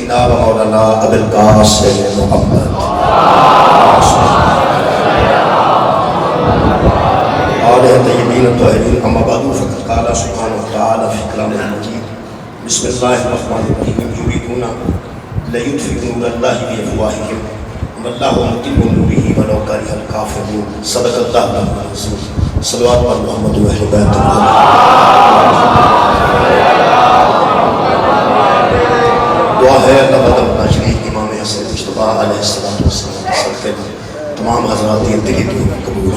سیدنا و مولانا ابو القاسم محمد آلہ طیبین الطاہرین اما بعد فقد قال سبحانہ وتعالی فی کلامہ المجید بسم اللہ الرحمن الرحیم یریدون لیطفئوا نور اللہ بافواہہم واللہ متم نورہ ولو کرہ الکافرون صدق اللہ العظیم صلوات بر محمد و اہل بیت دعا ہے اللہ بدر شریف امام حسن مصطفیٰ علیہ السلام کے صدقے تمام حضرات کی دلی دعا قبول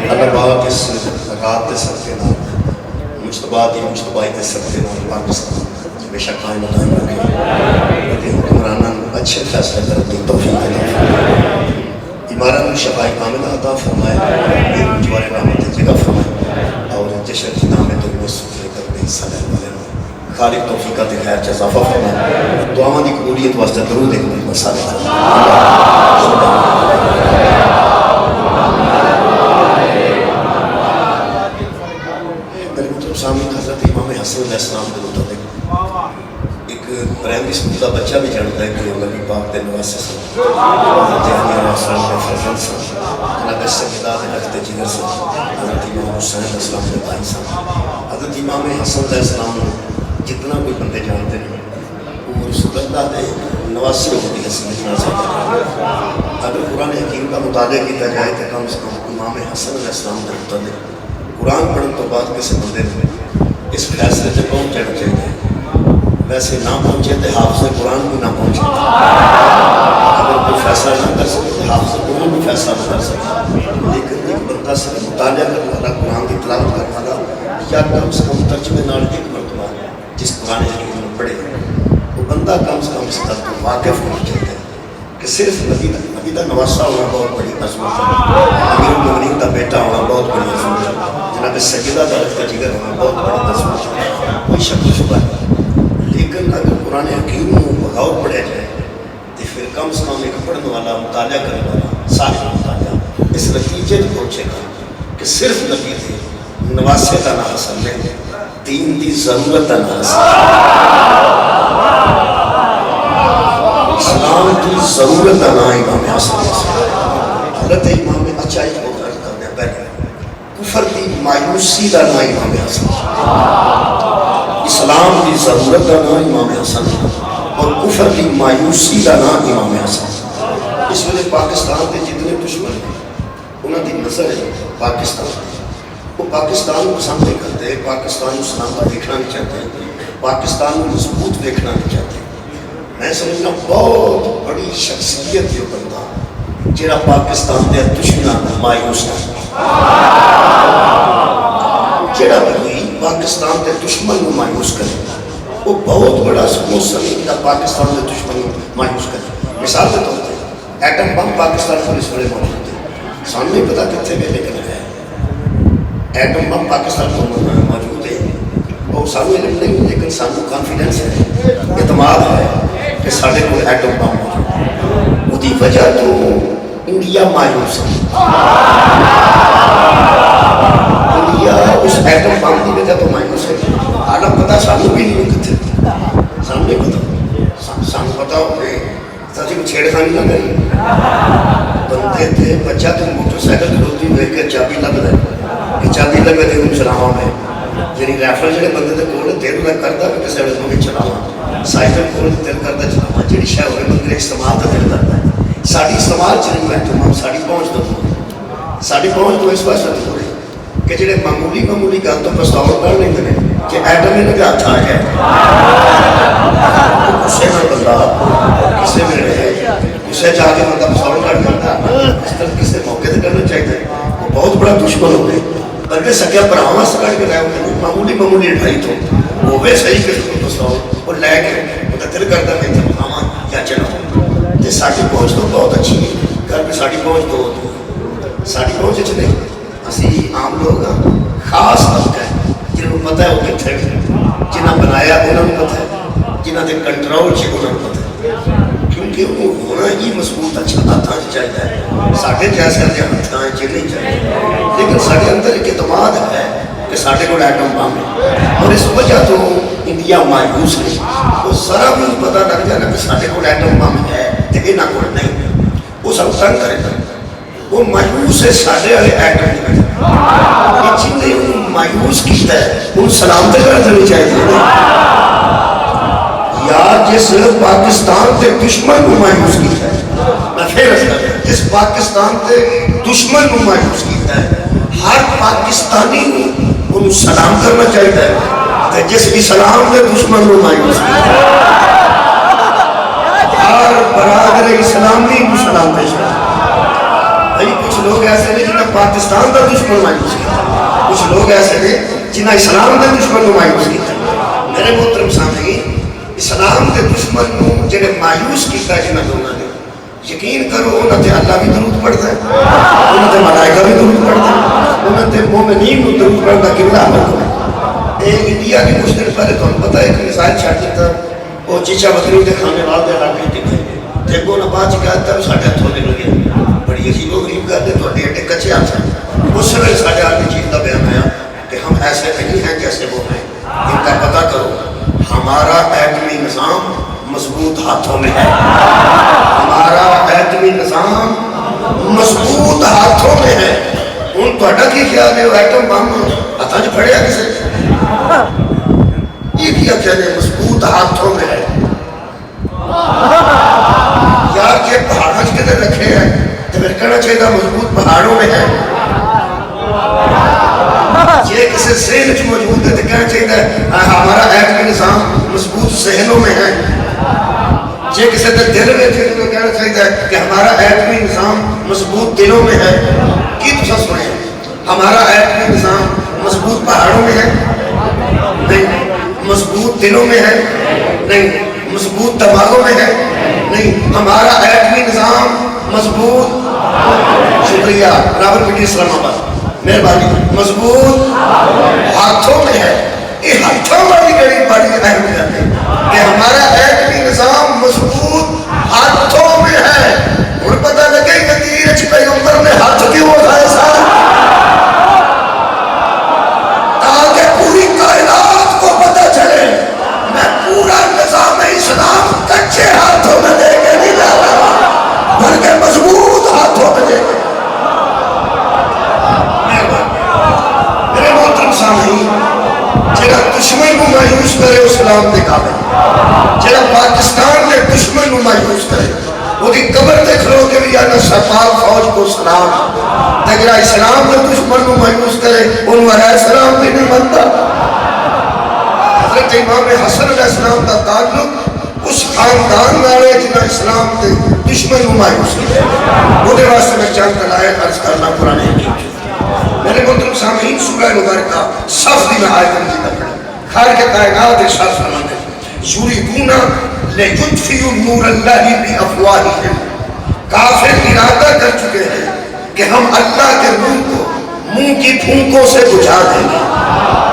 اللہ پاک اس زکات کے صدقے مصطفیٰ دی مصطفیٰ کے صدقے پاکستان ہمیشہ قائم دائم رکھے حکمرانوں اچھے فیصلے کرنے کی توفیق عطا فرمائے عمارت شفائی کاملہ عطا فرمائے جوار رحمت جگہ فرمائے اور جشن کی نام تو سفر کرنے حصہ لینے والے خالق توفیقات خیر جزافہ فرمائے دعاوں کی قبولیت واسطے درود ایک مرتبہ صالح سامنے حضرت امام حسن علیہ السلام کے مطابق ایک پرائمری اسکول کا بچہ بھی جانتا ہے کہ نبی پاک کے نواسے سے جہانی علیہ السلام کے فرزند سے اللہ کے سجدہ کے لخت جگر سے حضرت امام حسین علیہ السلام کے بھائی سے حضرت امام حسن علیہ السلام جتنا کوئی بندے جانتے ہیں وہ رسول اللہ کے نواسے ہوتی ہے سمجھنا چاہتے ہیں اگر قرآن حکیم کا مطالعہ کیا جائے تو کم سے کم امام حسن علیہ السلام کے مطابق قرآن پڑھنے تو بعد کسی بندے میں اس فیصلے سے پہنچ جانا چاہیے ویسے نہ پہنچے تو حافظ قرآن بھی نہ پہنچے اگر کوئی فیصلہ نہ کر سکے تو حافظ قرآن بھی فیصلہ نہ کر سکے لیکن ایک بندہ صرف مطالعہ کرنے والا قرآن کی تلاوت کرنے والا یا کم سے کم ترجمے نال ایک مرتبہ جس قرآن حکیم میں پڑھے وہ بندہ کم سے کم اس کا تو واقف ہونا چاہتا ہے کہ صرف نبی کا نواسا ہونا بہت بڑی عظمت ہے امیر المومنین کا بیٹا ہونا بہت بڑی عظمت ہے جناب سجدہ دولت کا جگر ہونا بہت بڑی عظمت ہے کوئی شک و شبہ ہے لیکن اگر قرآن حکیم کو بغور پڑھا جائے تو پھر کم سے کم ایک پڑھنے والا مطالعہ کرنے والا صاحب مطالعہ اس نتیجے تک پہنچے گا کہ صرف نبی تھے نواسے کا نہ حاصل ہے دین دی ضرورت کا نہ حاصل اسلام کی ضرورت کا نہ امام حسن حضرت امام اچائی کو غرض کرنے پہلے کفر کی مایوسی کا نہ امام حسن اسلام کی ضرورت کا نہ امام حسن اور کفر کی مایوسی کا نہ امام حسن اس وجہ پاکستان کے جتنے دشمن ہیں انہوں کی نظر ہے پاکستان وہ پاکستان کو پسند نہیں کرتے پاکستان کو سلامت دیکھنا نہیں چاہتے پاکستان کو مضبوط دیکھنا نہیں چاہتے میں سمجھنا بہت بڑی شخصیت یہ بندہ جہاں پاکستان کے دشمن مایوس ہے جہاں کوئی پاکستان کے دشمن کو مایوس کرے وہ بہت بڑا سموسن جہاں پاکستان کے دشمن کو مایوس کرے مثال کے طور پہ ایٹم بم پاکستان پولیس والے موجود ہیں سامنے پتا کتنے میں لیکن ہے ایٹم بم پاکستان کو موجود ہے اور سانو علم نہیں لیکن سانو کانفیڈنس ہے اعتماد ہے کہ سارے کو ایٹم بم موجود وہ دی وجہ تو انڈیا مایوس ہے انڈیا اس ایٹم بم کی وجہ تو مایوس ہے حالت پتا سانو بھی نہیں کتنے سانو نہیں پتا سانو پتا ہو کہ سچی کو چھیڑ خانی نہ کری بندے تھے بچہ تو موٹر سائیکل کھلوتی ہوئے کہ چابی لگ رہے کہ چابی لگے تھے ان چلاؤں میں یعنی ریفر جڑے بندے تھے کول دیر نہ کرتا کہ کسی وقت میں چلاواں سائیکل کول دیر کرتا چلاواں جڑی شے ہوئے بندے استعمال تو دل کرتا ہے ساری استعمال چلی میں تو ساری پہنچ تو ساری پہنچ تو اس واسطے تو ہوئی کہ جڑے معمولی گل تو پستول کر لیندے نے کہ ایٹم میں لگا ہاتھ آ گیا غصے میں بندہ کسے میں رہے اسے جا کے بندہ پستول کر کرتا اس طرح کسی موقع تے کرنا چاہیے وہ بہت بڑا دشمن ہو گئے بلکہ سکیا براہما سے کٹ کے لائے ہوتے معمولی اٹھائی تو وہ بھی صحیح کہ پستول وہ لے کے وہ دل کرتا کہ اتنے بخاواں یا چلاؤں تے ساری پہنچ تو بہت اچھی ہے گھر پہ ساری پہنچ تو ساری پہنچ اچھ نہیں اسی عام لوگ خاص طبقہ ہے جنہوں کو پتہ ہے وہ کتنے جنہاں بنایا انہوں نے پتہ ہے جنہاں دے کنٹرول سے انہوں نے پتہ ہے کیونکہ وہ ہونا ہی مضبوط اچھا ہاتھاں چاہیے ہے ساڑھے جیسے ہاتھاں نہیں چاہیے لیکن ساڑھے اندر ایک اعتماد ہے کہ ساڑھے کو ایٹم بم ہے اور اس وجہ تو انڈیا مایوس ہے، وہ سارا بھی پتا لگ جانا کہ سارے کو ایٹم بم ہے تو یہاں کو نہیں، وہ سب تنگ کرے گا، وہ مایوس ہے سارے والے ایٹم کی وجہ جن نے مایوس کیا ہے ان سلام تے کر دینی چاہیے یا جس پاکستان کے دشمن کو مایوس کیا ہے، میں پھر جس پاکستان کے دشمن کو مایوس کیا ہے، ہر پاکستانی کو سلام کرنا چاہیے، جس اسلام کے دشمن کو مایوس کیا ہر برادر اسلامی کو سلام پیش کرنا۔ کچھ لوگ ایسے نہیں جنہیں پاکستان کا دشمن مایوس کیا، کچھ لوگ ایسے نہیں جنہیں اسلام کے دشمن کو مایوس کیا۔ میرے محترم سامعین، اسلام کے دشمن کو جنہیں مایوس کیا جنہیں لوگوں نے، یقین کرو انہوں نے اللہ بھی درود پڑھتا ہے، انہوں نے ملائکہ بھی درود پڑھتا ہے، انہوں نے مومنین کو درود پڑھتا کہ اللہ حکم ہے۔ انڈیا کی کچھ دن پہلے تو ہم پتہ ہے کہ مثال چھاٹ دیتا وہ چیچا بکری کے کھانے والے علاقے دکھے تے کو نہ بات کہتا ہے ساڈے ہاتھوں دے لگے بڑی عجیب و غریب گل ہے، تھوڑے اڈے کچے ہاتھ ہیں۔ اس ویلے ساڈے آدمی چیز کا بیان آیا کہ ہم ایسے نہیں ہیں جیسے وہ ہیں، ان کا پتہ کرو ہمارا ایٹمی نظام مضبوط ہاتھوں میں ہے، ہمارا ایٹمی نظام مضبوط ہاتھوں میں ہے۔ ان تہاڈا کی خیال ہے وہ ایٹم بم ہاتھاں وچ پھڑیا کسے؟ یہ کیا کہنے مضبوط ہاتھوں میں ہے یار کہ پہاڑوں کے اندر رکھے ہیں تو پھر کہنا چاہیے مضبوط پہاڑوں میں ہے۔ یہ کسی ذہن میں موجود ہے تو کہنا چاہیے ہمارا ایٹمی نظام مضبوط ذہنوں میں ہے۔ یہ کسی کے دل میں تھے تو کہنا چاہیے کہ ہمارا ایٹمی نظام مضبوط دلوں میں ہے۔ کی تو سب سنیں ہمارا ایٹمی نظام مضبوط پہاڑوں میں ہے نہیں، مضبوط دلوں میں ہے نہیں، مضبوط دماغوں میں ہے نہیں، ہمارا ایٹمی نظام مضبوط، شکریہ راول پنڈی اسلام آباد مہربانی، مضبوط ہاتھوں میں ہے۔ یہ ہاتھوں والی بڑی اہم بات ہے کہ ہمارا ایٹمی نظام مضبوط ہاتھوں میں ہے۔ اور پتہ لگے کہ تیرج پیغمبر نے ہاتھ کیوں اٹھائے ساتھ تاکہ پوری کائنات کو پتہ چلے میں پورا نظام اسلام کچے ہاتھوں میں دے کے نہیں جا رہا بلکہ مضبوط ہاتھوں میں دے کے۔ میرے محترم سامعین، جہاں دشمن کو مایوس کرے اسلام کے قابل، جہاں پاکستان کے دشمن کو مایوس کرے وہ کی قبر تے کھلو کے بھی آنا سپاہ فوج کو سلام، تجرہ اسلام کے دشمن کو مایوس کرے ان علیہ السلام بھی نہیں بنتا۔ حضرت امام حسن علیہ السلام کا تعلق اس خاندان والے جنہاں اسلام کے دشمن کو مایوس کرے۔ وہ دے واسطے میں چند دلائل عرض کرنا پرانے حقیق۔ میرے محترم سامعین، سورہ مبارکہ صف دی میں آیت نزدہ پڑھا، خالق کائنات ارشاد فرماتے ہیں یریدون لیطفئوا نور اللہ بافواہہم، کافر ارادہ کر چکے ہیں کہ ہم اللہ کے نور کو منہ کی پھونکوں سے بجھا دیں گے۔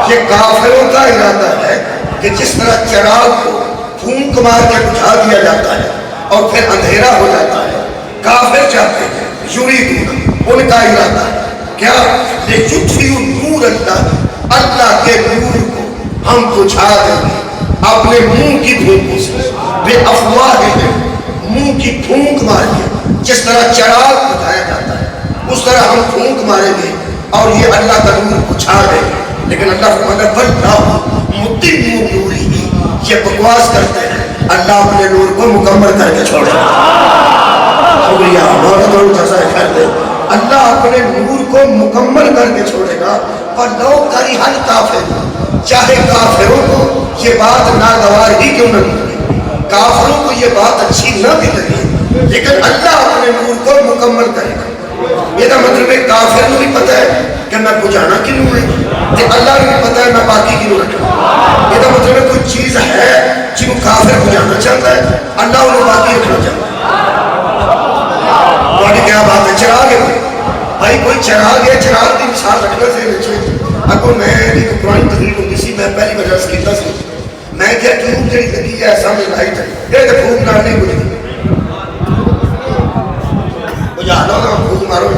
یہ کافروں کا ارادہ ہے کہ جس طرح چراغ کو پھونک مار کے بجھا دیا جاتا ہے اور پھر اندھیرا ہو جاتا ہے، کافر چاہتے ہیں یریدون، ان کا ارادہ ہے کیا لیطفئوا نور اللہ، اللہ کے نور کو ہم بجھا دیں گے اپنے منہ کی پھونکوں سے، بے افواہہم، منہ کی پھونک مار کے جس طرح چراغ بجھایا جاتا ہے اس طرح ہم پھونک ماریں گے اور یہ اللہ کا نور بجھا دیں گے۔ لیکن اللہ فرماتا ہے واللہ متم نورہ، یہ بکواس کرتے ہیں اللہ اپنے نور کو مکمل کر کے چھوڑے گا۔ شکریہ بہت بہت جزا خیر دے، اللہ اپنے نور کو مکمل کر کے چھوڑے گا۔ وَلَوْ كَرِهَ الْكَافِرُونَ، چاہے کافروں کو یہ بات ناگوار ہی کیوں نہ لگے، کافروں کو یہ بات اچھی نہ بھی لگے، لیکن اللہ اپنے نور کو مکمل کرے گا۔ یہ مطلب ہے کافر کو بھی پتہ ہے کہ میں بجھانا کیوں ہے، کہ اللہ کو بھی پتہ ہے میں باقی کیوں رکھنا۔ یہ مطلب ہے کوئی چیز ہے جن کو کافر بجھانا چاہتا ہے، اللہ انہیں باقی رکھنا چاہتا ہے۔ بڑی کیا بات ہے، چراغ ہے بھائی، کوئی چراغ ہے، چراغ کی مثال رکھنا سے بچے۔ اگر میں ایک پرانی تقریب ہوتی سی، میں پہلی وجہ سے کیتا سی، میں کیا ٹیوب جڑی لگی ہے سامنے لائٹ ہے، یہ تو پھونک نہ نہیں بجھتی، بجھا لو نا پھونک مارو،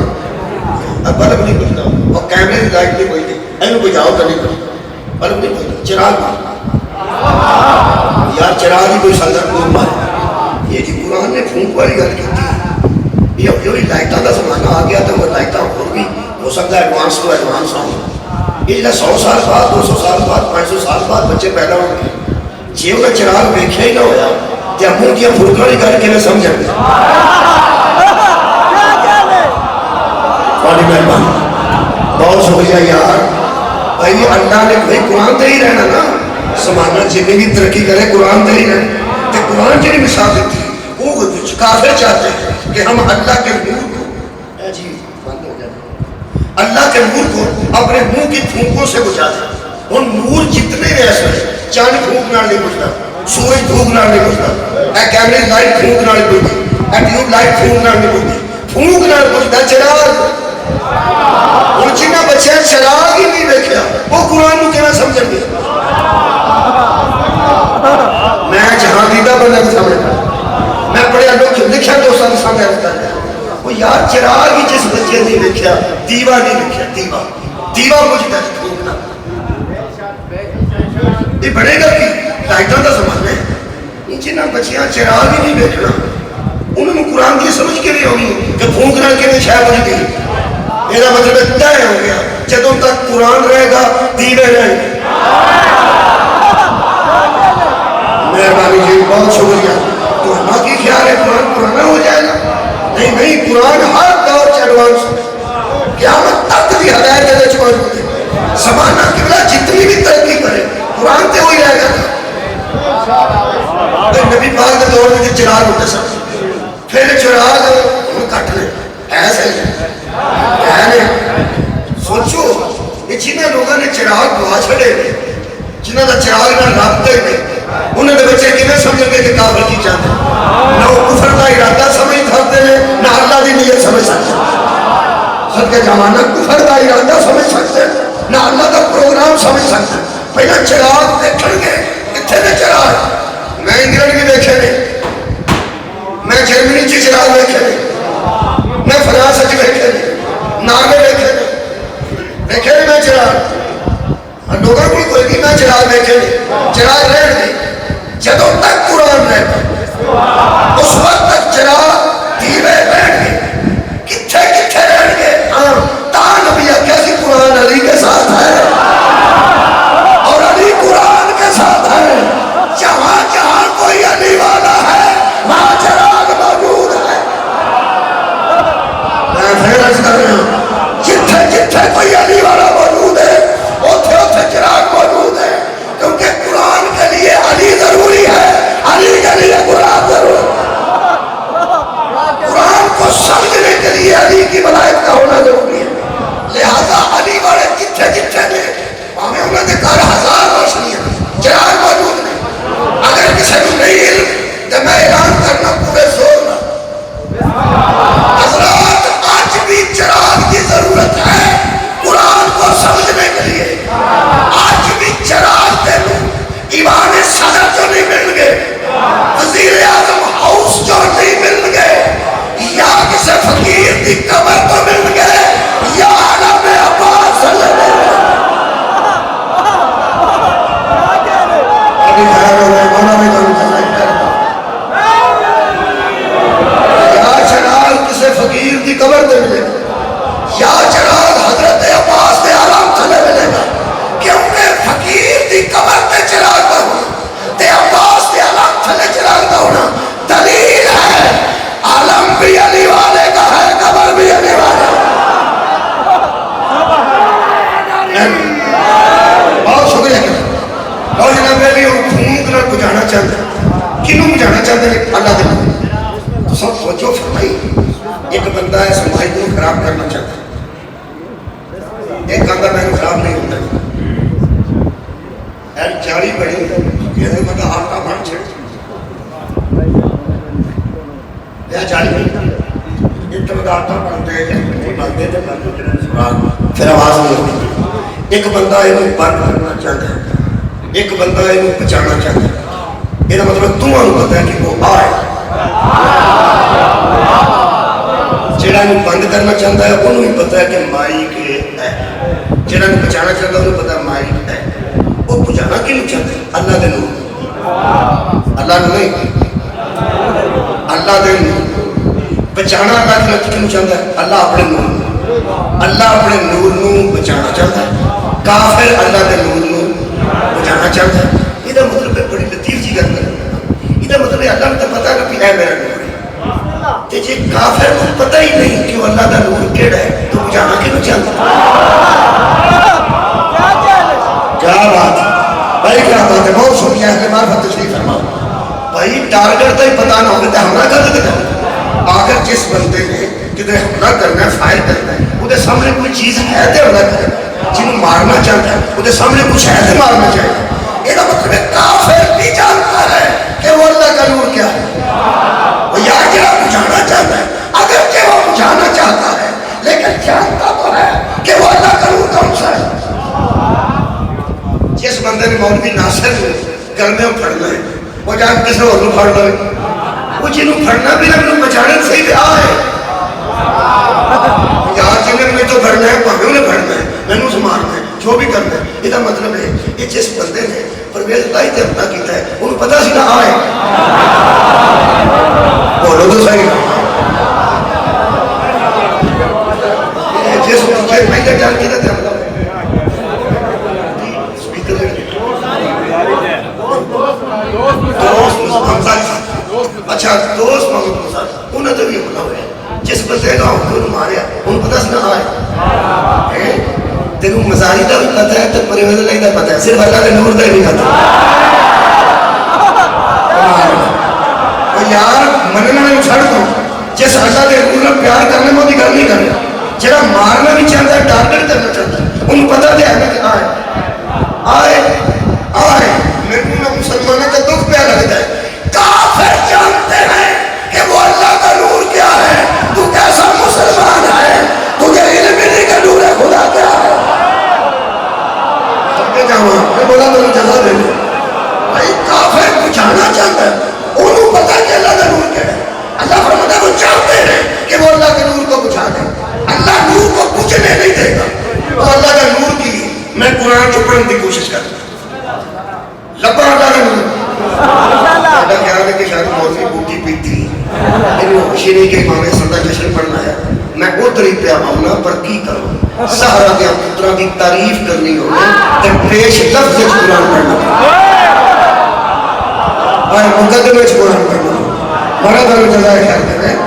اب بلب نہیں بجھتا، اور کیمرے کی لائٹ نہیں بجھتی، اینو بجھاؤ تو نہیں بجھتا، بلب نہیں بجھتا، چراغ مارو۔ یار چراغ ہی کوئی سنگر کو مارے. یہ جی قرآن نے پھونک والی گل کی. یہ لائٹاں کا زمانہ آ گیا تو وہ لائٹاں اور بھی ہو سکتا ہے ایڈوانس تو ایڈوانس ہوں. یہ جا 100 سال بعد 200 سال بعد 500 سال بعد بچے پیدا ہو گئے. جی انہیں چراغ ویکھیا ہی نہ ہوا تو منہ دیا پھولکاں والی گل کیویں سمجھن گے. تھوڑی مہربانی بہت شکریہ یار. بھائی اللہ نے بھائی قرآن تے ہی رہنا نا. زمانہ جتنی بھی ترقی کرے قرآن تے ہی رہنا. تو قرآن جی مثال دیتی وہ کافر چاہتے ہیں کہ ہم اللہ کے نور کو جی بند ہو جائے اللہ کے نور کو اپنے منہ کی پھونکوں سے بجھا دیں. وہ نور جتنے ایسے چاند پھونک نال نہیں بجھتا, سورج پھونک نال نہیں بجھتا, کیمرے لائٹ پھونک نال نہیں بجھتی, ٹیوب لائٹ پھونک نال نہیں بجھتی, پھونک نال بجھتا چراغ. ہوں جنہیں بچے چراغ ہی نہیں دیکھا وہ قرآن کو کیوں سمجھیں گے. میں جہاں دیدہ بندہ نہیں سمجھتا, میں پڑھیا لکھا دوستوں کے سامنے عرض کر رہا وہ یار چراغ ہی جس بچے نہیں دیکھا دیوا نہیں دیکھا. دیوا دیوا بجھتا پھونکنا یہ بڑے گا کہ لائٹوں کا زمانہ ہے. جنہیں بچیاں چراغ ہی نہیں دیکھنا انہوں نے قرآن کی سمجھ کے نہیں ہونی کہ پھونکنا کے لیے شاید بجھ گئی. میرا مطلب طے ہو گیا جدوں تک قرآن رہے گا دیوے رہیں گے. مہربانی جی بہت شکریہ. تو ہمارا کی خیال ہے قرآن پرانا ہو جائے گا؟ نہیں نہیں, قرآن ہر دور سے ایڈوانس قیامت تک بھی ہدایت دے موجود ہے. زمانہ قبلہ جتنی بھی ترقی کرے قرآن تے وہی رہے گا. نبی پاک کے دور میں چراغ ہوتے سن, پھر چراغ کٹ لے ایسے سوچو یہ جنہیں لوگوں نے چراغ گوا چھڑے جنہوں کا چراغ نہ رابطے میں انہوں نے بچے کیوں سمجھ گے کہ کافر کی چاہتے ہیں. نہ وہ کفر کا ارادہ سمجھ سکتے ہیں نہ اللہ کی نیت سمجھ سکتے ہیں. سب کے زمانہ کفر کا ارادہ سمجھ سکتے ہیں نہ اللہ کا پروگرام سمجھ سکتے ہیں. پہلے چراغ دیکھیں گے کتنے نے چراغ. میں انگلینڈ بھی دیکھے نہیں, میں جرمنی چی چراغ دیکھے نہیں, میں فرانس چ دیکھے نہیں, ناگے دیکھے نہیں, دیکھے نہیں میں چراغ. لوگوں کو کوئی نہیں میں چراغ دیکھے نہیں. چراغ رہن نہیں جدوں تک قرآن رہتا اس وقت تک چراغ دیوے رہن گے. کتھے کتھے رہن گے. ہاں تا نبی کیسی قرآن علی کے ساتھ ہے اور علی قرآن کے ساتھ ہے. جہاں جہاں کوئی علی والا ہے وہاں چراغ موجود ہے. میں پھر عرض کر رہا ہوں جتھے جتھے کوئی علی والا موجود ہے اوتھے اوتھے چراغ موجود ہے. کیونکہ قرآن کے لیے علی ضروری ہے, علی کے لیے قرآن ضروری ہے. قرآن کو سمجھنے کے لیے علی کی ولایت کا ہونا ضروری ہے. لہذا علی والے جتھے جتھے نے ہمیں انہوں نے کہا 1000 روشنیاں چراغ موجود ہیں. اگر کسی کو نہیں علم تو میں اعلان کرنا پورے زور نہ حضرات آج بھی چراغ کی ضرورت ہے قرآن کو سمجھنے کے لیے. آج بھی چراغ دے لوں ایوان صدر جو نہیں مل گئے, وزیر اعظم ہاؤس جو نہیں مل گئے, یا کسی فقیر کی قبر تو مل گئے, یا علم عباس صلی اللہ علیہ وسلم. یا چراغ کسی فقیر کی قبر دے ملے یا چراغ حضرت عباس دے آرام تھلے ملے گا. کیونکہ فقیر دی قبر تے چراغ کا ہونا تے عباس دے آرام تھلے چراغ کا ہونا دلیل ہے عالم بھی علی والے کا ہے, قبر بھی علی والے. بہت شکریہ. اور جناب میں بھی پھونک نہ بجانا چاہتا ہوں. کنوں بجانا چاہتے ہیں اللہ دے تو سب سوچو فرمائی. ایک بندہ ہے سماج کو خراب کرنا چاہتا ہے, ایک آدھا میں خراب نہیں ہوتا ہے. جاڑی بڑی یہ مطلب آٹا بن چھڑ یا جاڑی بڑی ایک مطلب آٹا بنتے ہیں بنتے تھے پھر آواز نہیں ہوتی. ایک بندہ یہ بند کرنا چاہتا ہے, ایک بندہ یہ بچانا چاہتا ہے. یہ مطلب تمہیں پتا ہے کہ وہ آئے. جہاں بند کرنا چاہتا ہے انہوں بھی پتا ہے کہ مائک ہے, جہاں بچانا چاہتا ہے انہوں پتا ہے مائک ہے. وہ بجانا کیوں چاہتا ہے اللہ کے نور. اللہ نہیں، اللہ دے بچانا اللہ کی رت کیوں چاہتا ہے؟ اللہ اپنے نور، اللہ اپنے نور نو بچانا چاہتا ہے، کافر اللہ دے نور نو بچانا چاہتا ہے۔ یہ مطلب ہے بڑی لطیف جی گل ہے، یہ مطلب ہے اللہ نے تو پتا کہ اے میرا نور ہے، تے جے کافر کو پتہ ہی نہیں کہ اللہ دا نور کیڑا ہے تو بچانا کیوں چاہتا ہے؟ کیا بات ہے بھائی، کیا بات ہے، بہت شکریہ ہے، معرفت تشریف فرماؤ بھائی۔ ٹارگٹ تو ہی پتا نہ ہوگا تو حملہ کر دیتے ہیں۔ اگر جس بندے نے کدھر حملہ کرنا ہے، فائر کرنا ہے، وہ سامنے کوئی چیز ہے تو حملہ کرے، جنہوں مارنا چاہتا ہے وہ سامنے کچھ ہے تو مارنا چاہیے۔ یہ مطلب ہے کافر بھی جانتا ہے کہ وہ اللہ کا نور کیا ہے، وہ یا کیا بجھانا چاہتا ہے، اگرچہ وہ بجھانا چاہتا ہے لیکن جانتا تو ہے کہ وہ اللہ کا نور کون سا ہے۔ جس بندے نے مولوی ناصر گلمے پھڑنا ہے وہ جا کے کسی اور پھڑ لے، وہ جنہوں پھڑنا بھی نہ بچانے سے بھی آئے یار جنہیں میں تو پھڑنا ہے پہلے انہیں پھڑنا ہے، میں نے اسے مارنا ہے، جو بھی کرنا ہے۔ یہ مطلب ہے یہ جس بندے نے پرویز اللہ تے حملہ کیتا ہے انہوں پتا سی نہ آئے، بولو تو صحیح، جس بندے پہلے جان کیتا تھا حملہ اچھا دوست محمد مصعب انہوں نے بھی حملہ ہوا، جس بندے کا انہوں ماریا انہوں پتا سی نہ آئے۔ تینوں مزاری کا بھی پتہ ہے تو پرویز اللہ کا پتہ ہے، صرف اللہ کے نور کا ہی نہیں پتہ۔ یار مننا نہیں چھڑ دو، جس اللہ کے نور میں پیار کرنے میں بھی گل نہیں کرنا، جہاں مارنا بھی چاہتا ہے ٹارگٹ کرنا چاہتا ہے انہوں پتہ دے ہے کہ آئے آئے میرے کو مسلمانوں کا دکھ پہ لگتا ہے۔ کافر جانتے ہیں کہ وہ اللہ کا نور کیا ہے، تو کیسا مسلمان ہے، تجھے علم نہیں کا نور ہے خدا کیا ہے۔ میں بولا تو جزا دے لیں بھائی، کافر بچانا چاہتا ہے، انہوں پتا کہ اللہ کا نور کیا ہے۔ اللہ فرماتا ہے وہ چاہتے ہیں کہ وہ اللہ کے نور کو بچا دیں، اللہ نور کو بچنے نہیں دے گا۔ وہ اللہ کا نور کی میں قرآن چھپڑنے کی کوشش کرتا لبا اللہ کا نور اللہ خیال ہے کہ شاید موضوع بوٹی پیتی شیرے کے امام حسن کا جشن پڑھنا ہے، میں ادھر ہی پہ آؤں پر کی کروں، سہارا کے پترہ کی تعریف کرنی ہو تو پیش لفظ قرآن پڑھنا اور مقدمے قرآن پڑھنا بڑا دل جزائے خیال کر رہے ہیں۔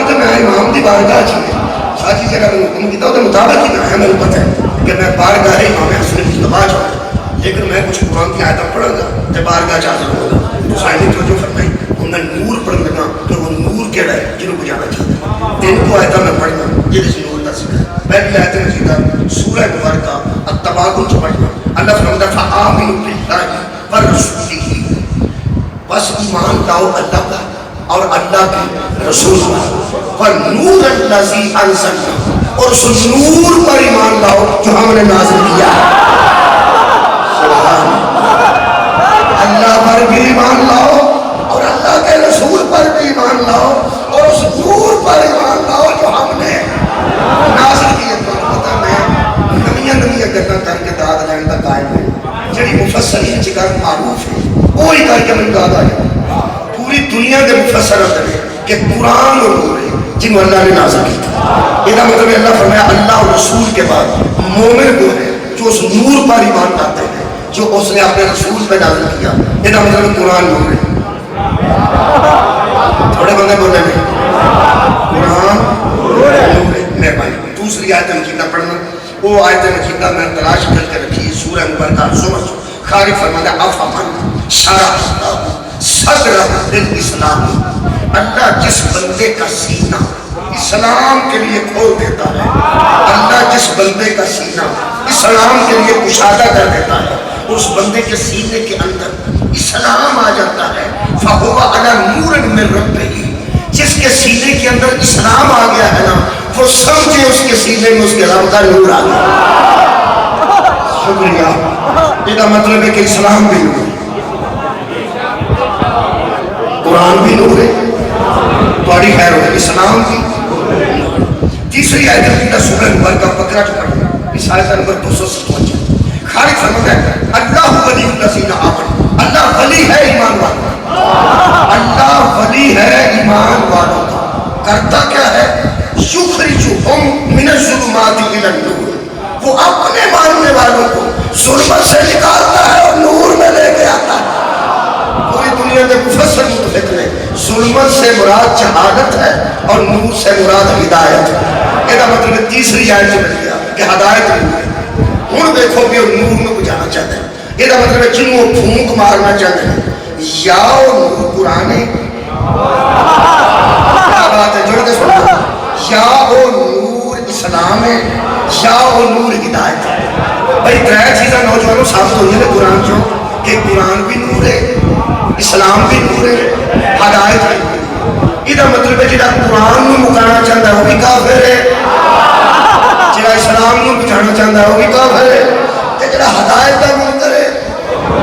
تو میں امام دی بارگاہ چاہیے ساتھی جگہ میں حکم کیتا تو مطابق ہی نہ ہے، میں پتہ ہے کہ میں بارگاہ امام حسن مصطفیٰ چاہتا ہوں، لیکن میں کچھ قرآن کی آیتیں پڑھا گا تو بارگاہ حاضر ہوگا تو سائنی جو فرمائی انہیں نور پڑھ لگا کہ وہ نور کیڑا ہے جنہوں بجانا چاہتا ہے۔ تین کو آیتیں میں پڑھنا یہ جس نور کا ذکر ہے۔ پہلی آیت مجیدہ سورہ مبارکہ التباغن سے پڑھنا، اللہ فرماتا ہے فآمنوا باللہ ورسولہ، بس ایمان لاؤ اللہ کا اور اللہ کے رسول پر، نور الذی انزلنا، اور اس نور پر ایمان لاؤ جو ہم نے نازل کیا ہے۔ اللہ پر بھی ایمان لاؤ اور اللہ کے رسول پر بھی ایمان لاؤ اور اس نور پر ایمان لاؤ جو ہم نے نازل کیا۔ پتہ میں نمیاں گلاں کر کے داد لین کا قائم ہے، جڑی مفسرین چکر معروف ہے وہی کر کے میں داد آیا۔ پوری دنیا کے مفسر نے کہ قرآن اور نور ہے جنہوں اللہ نے نازل کیا۔ یہ مطلب اللہ فرمایا اللہ اور رسول کے بعد مومن وہ ہے جو اس نور پر ایمان لاتے ہیں جو اس نے اپنے رسول پہ نازل کیا۔ یہ مطلب قرآن نور ہے۔ تھوڑے بندے بولے نہیں قرآن نور ہے۔ مہربانی دوسری آیت مجیدہ پڑھنا، وہ آیت مجیدہ میں تلاش کر کے رکھی سورہ مبارکہ زمر خالی فرماتا ہے افمن شرح صدرہ للاسلام، اللہ جس بندے کا سینہ اسلام کے لیے کھول دیتا ہے، اللہ جس بندے کا سینہ اسلام کے لیے کشادہ کر دیتا ہے، اس بندے کے سینے کے اندر اسلام آ جاتا ہے، فَهُوَ عَلَى نُورٍ مِّن رَبِّهِ، جس کے سینے کے اندر اسلام آ گیا ہے نا وہ سمجھے اس کے سینے میں اس کے رب کا نور آ گیا۔ شکریہ۔ یہ مطلب ہے کہ اسلام بھی نور ہے، قرآن بھی نور ہے، تمہاری خیر ہو اسلام بھی۔ تیسری آیت مجیدہ سورہ مبارکہ بقرہ جو پڑھنا، اس آیت نمبر 257 خالق فرماتا ہے اللہ ولی الذین آمنوا، اللہ ولی ہے ایمان اللہ ولی ہے ایمان والوں کا، کرتا کیا ہے؟ یخرجہم من الظلمات الی النور، وہ اپنے ماننے والوں کو ظلمت سے نکالتا ہے اور نور میں لے کے آتا ہے۔ پوری دنیا کے مفسر متفق نے ظلمت سے مراد جہالت ہے اور نور سے مراد ہدایت ہے۔ یہ مطلب تیسری آیت میں لیا کہ ہدایت نور ہے۔ ہوں دیکھو کہ وہ نور میں بجانا چاہتے ہیں، یہ مطلب ہے جنہوں پھونک مارنا چاہتے ہیں یا وہ نور قرآن ہے، کیا بات ہے جوڑ کے سنو، یا وہ نور اسلام ہے یا وہ نور ہدایت ہے۔ بھائی ترے چیزیں نوجوانوں ثابت ہوئی ہیں قرآن چوں کہ قرآن بھی نور ہے، اسلام بھی نور ہے، ہدایت بھی نور ہے۔ یہ مطلب ہے جہاں قرآن نو مکانا چاہتا ہے وہ بھی کافر ہے، جہاں اسلام نو بچانا چاہتا ہے وہ بھی کافر ہے، جہاں ہدایت کا منکر ہے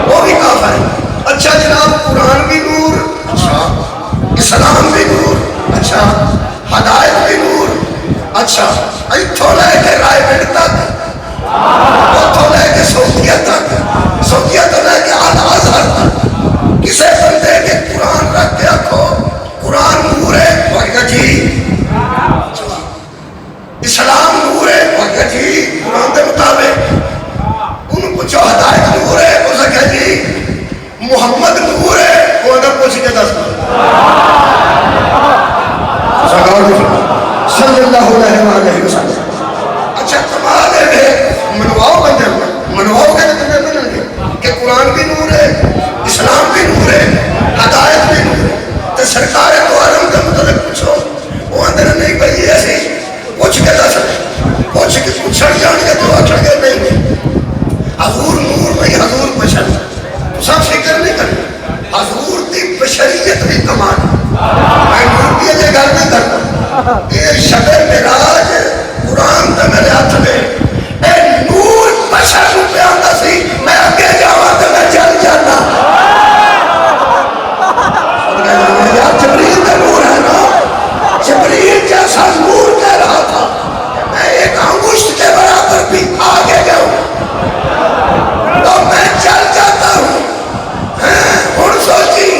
وہ بھی کافر ہے۔ اچھا جناب قرآن بھی نور، اچھا اسلام بھی نور، اچھا ہدایت بھی نور، اچھا ایتھوں لے کے رائے گڑھ تک، اتھوں لے کے سعودیہ تک، سعودیہ تو لے کے الازہر تک، کسے بندے کے قرآن رکھ کے رکھو قرآن نور ہے، وہ کہا جی اسلام نور ہے، وہ کہا جی قرآن کے مطابق، ان پوچھو ہدایت نور ہے، وہ کہا جی محمد نور ہے، وہ اگر پوچھ کے دس صلی اللہ علیہ وآلہ وسلم۔ اچھا کمال ہے، منواؤ بندے ہوئے، منواؤ کے تمہیں ملیں گے کہ قرآن بھی نور ہے، اسلام بھی نور ہے، ہدایت بھی نور ہے، تو سرکار تو عالم کا مطلب پوچھو، وہ اندر نہیں بھائی ایسی پوچھ کے دس پوچھ کے پوچھڑ جان کے تو آچھڑ کے نہیں حضور نور نہیں حضور بشر، تو سب فکر نہیں کرنا، حضور دی بشریت بھی کمال، میں نور بھی یہ گھر نہیں کرتا، یہ شب معراج قرآن تا میرے ہاتھ میں، اے نور بشر کو پیاندا سی، میں اگے جاواں تے میں چل جانا، جبریل کا نور ہے نا، جبریل جیسا نور کہہ رہا تھا میں ایک انگشت کے برابر بھی آگے جاؤں تو میں چل جاتا ہوں۔ ہن سوچی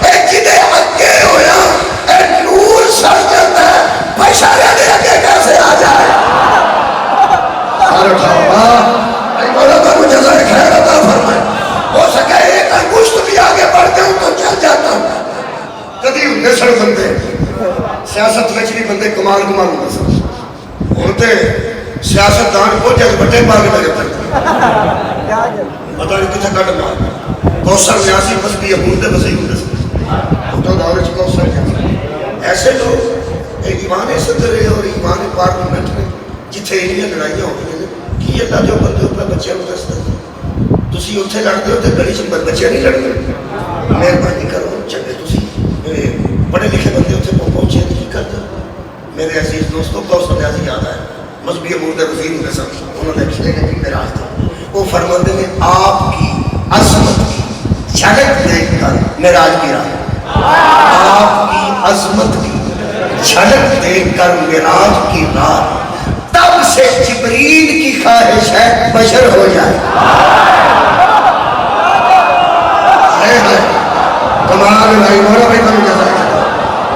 اے جدے اگے ہویا اے نور سڑ جاتا ہے، بشر دے اگے کیسے آ جائے؟ سارے اٹھاؤ اے مولا کا مجھے جزائے خیر عطا فرمائے، ہو سکے ایک انگشت بھی آگے بڑھ جاؤں تو چل جاتا ہوں۔ کدی ہندے سڑ بندے سیاست میں بھی بندے کمال ہوتے سن، ہوتے سیاست دان کو جگ بٹے پاک لگے پڑتے پتہ نہیں کتنے کٹ مار کوثر نیاسی مسبی ابور دے وسیع ہوتے سن، تو دولت کوثر نیاسی ایسے لوگ ایمان صدر اور ایمان پارلیمنٹ میں جتھے انہیں لڑائیاں ہوتی ہیں کہ اللہ جو بندے اپنے بچے کو دستا ہے تسی اتھے لڑتے ہو تو گلی چ بچے نہیں لڑتے، مہربانی کرو چنگے تسی پڑھے لکھے بندے اتنے پہنچے نہیں کرتے۔ میرے عزیز دوستوں کوثر نیازی یاد آئے مذہبی امور دے وزیر ہوتے سن، انہوں نے پچھلے کے معراج تھا، وہ فرماتے ہیں آپ کی عظمت کی جھلک دیکھ کر معراج کی رات، آپ کی عظمت کی جھلک دیکھ کر معراج کی رات، تب سے جبریل کی خواہش ہے بشر ہو جائے۔ کمال بھائی مولا بھائی کو جزائے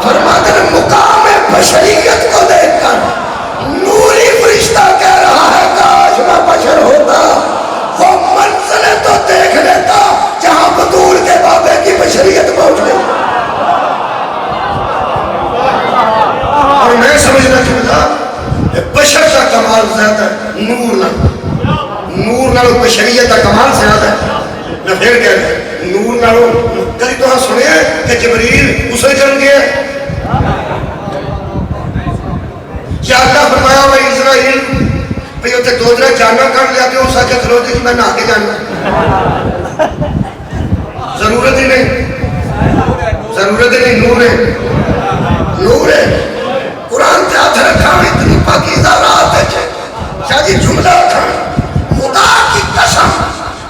فرماتے ہیں مقام بشریت کو دیکھ کر نوری فرشتہ کہہ رہا ہے کاش میں بشر ہوتا، وہ منزلیں تو دیکھ لیتا جہاں بطول کے بابے کی بشریت پہنچ گئی۔ اور میں سمجھنا چاہتا بشر کا کمال زیادہ ہے نور نال بشریت کا کمال زیادہ ہے۔ میں پھر کہہ رہا نور نالوں کبھی تو ہاں سنے ہیں کہ جبریل اسے چل گیا یا اللہ فرمایا میں اسرائیل بھئی اتنے دو درہ جانا کر لیا کہ اس آکے کھلو دیکھ میں نہ آگے جانا، ضرورت ہی نہیں نور ہے قرآن کے ہاتھ رکھا میں اتنی پاکیزہ رات ہے شاہ جی جملہ رکھا خدا کی قسم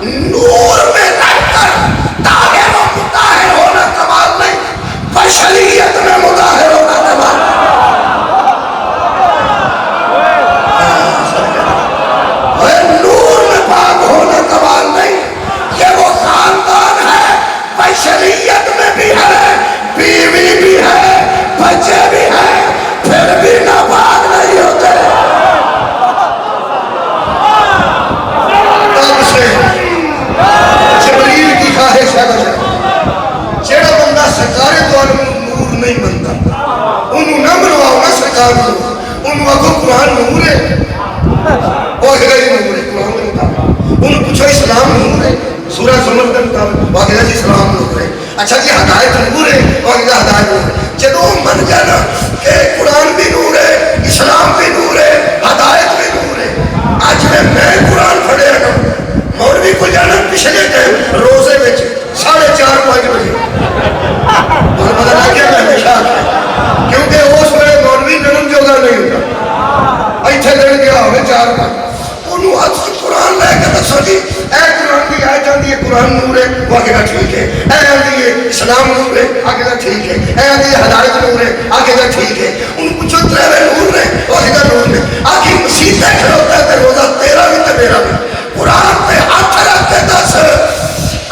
نور میں رہ کر طاہر و مطاہر ہونا کمال نہیں، بشریت میں مطاہر ہونا کمال۔ نور میں پاک ہونا کمال نہیں، یہ وہ خاندان ہے بشریت میں بھی ہے سورہ زمر کے مطابق وہ کہا جی اسلام نور ہے. اچھا جی ہدایت نور ہے, وہ کہا ہدایت نور ہے. جدو من گیا نا کہ قرآن بھی نور ہے, اسلام بھی نور ہے, ہدایت بھی نور ہے. اج میں قرآن پڑھیا نا مولوی کو جانا پچھلے ٹائم روزے میں 4:30-5 بجے پتا لگ گیا میں ہمیشہ کیونکہ اس ویلے مولوی نرم جوگا نہیں ہوتا اتنے دن گیا ہوگا 4-5 انہوں ہاتھ قرآن لے کے دسو جی اے قرآن کی آئے جاندی ہے قرآن نور ہے, وہ آگے گا ٹھیک ہے. اے آندی ہے اسلام نور ہے, آگے گا ٹھیک ہے. اے آندی ہے ہدایت نور ہے, آگے گا ٹھیک ہے. ان پوچھو تیرے نور ہے, وہ آگے گا نور ہے. آگے مسیح تے کھڑوتا ہے روزہ تیرا بھی تے میرا بھی. قرآن پہ ہاتھ رکھ کے دس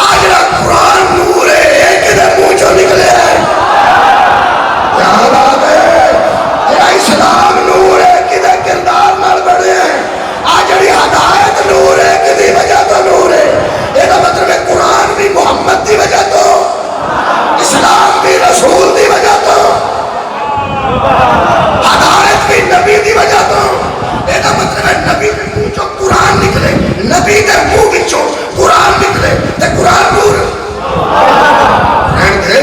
آج قرآن نور ہے, ایک دے منہ چوں نکلے ہے. کیا بات ہے, تیرا اسلام نور ہے, کدے کردار نال بڑھے ہیں. آج جڑی ہدایت نور ہے, کدی وجہ تو نور ہے. یہ مطلب ہے قرآن بھی محمد دی وجہ تو, اسلام بھی رسول دی وجہ تو, ہدایت بھی نبی دی وجہ تو. یہ مطلب ہے نبی کے منہ چوں قرآن نکلے, نبی کے منہ وچوں قرآن نکلے تے قرآن نور.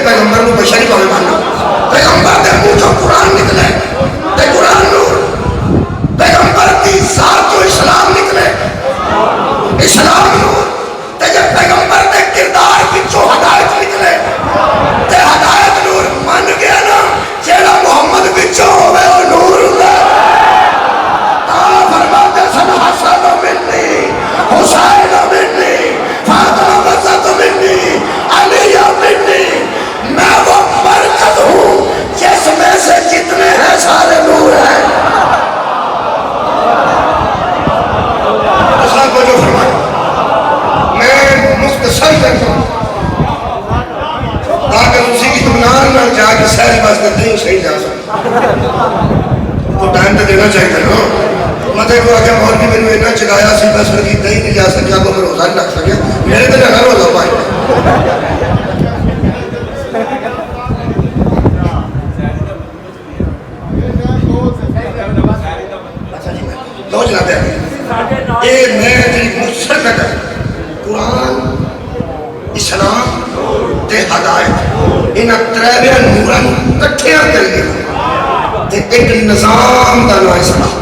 پیغمبر کو بشری بھاوے ماننا, پیغمبر کے منہ چوں قرآن نکلے تے قرآن نور. پیغمبر کی ذات جو اسلام نکلے اسلام نور. تے جب پیغمبر کے کردار وچوں ہدایت نکلے تے ہدایت نور. من گیا نا جیڑا محمد وچوں ہوے او نور ہوندا. فرماتے سن حسن منی, حسین منی, فاطمہ بزت منی, علی منی. میں وہ مرکز ہوں جس میں سے جتنے ہیں سارے نور ہیں. اسلام کو جو فرمایا میں مختصر کرتا ہوں تاکہ اسی اطمینان نہ جا کے سہل واسطے نہیں صحیح جا سکتا. تو ٹائم تو دینا چاہیے نا. مدے کو آگے مولوی میں نے اتنا چلایا سی بس میں کیتا ہی نہیں جا سکیا, کو میں روزہ نہیں رکھ سکیا. میرے تو نہ روزہ پائے. دو جناب یہ میں تیری مختصر کرتا قرآن اسلام تے ہدایت ان ترے نوراں کٹھیاں کر گیا تے ایک نظام دا نام اسلام.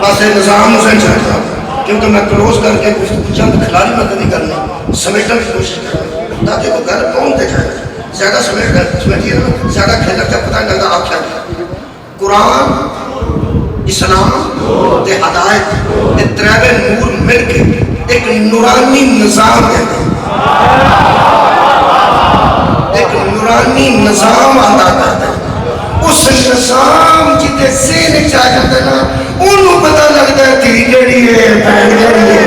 بس یہ نظام حسین چاہتا کیونکہ میں کلوز کر کے کچھ چند کھلاڑی میں کبھی کرنا سمیٹنے کی کوشش کرنا تاکہ وہ گھر پہنچتے جائے. زیادہ سمیٹیے نا, زیادہ کھیلنا جب پتہ نہیں لگتا آپ کیا کیا. قرآن اسلام تے ہدایت یہ ترے نور مل کے ایک نورانی نظام کہتے ہیں, ایک نورانی نظام ادا کرتے ہیں. اس نظام جتے ذہن چاہ جاتا ہے نا انہوں پتہ لگتا ہے تھی کیڑی ہے, بہن کیڑی ہے,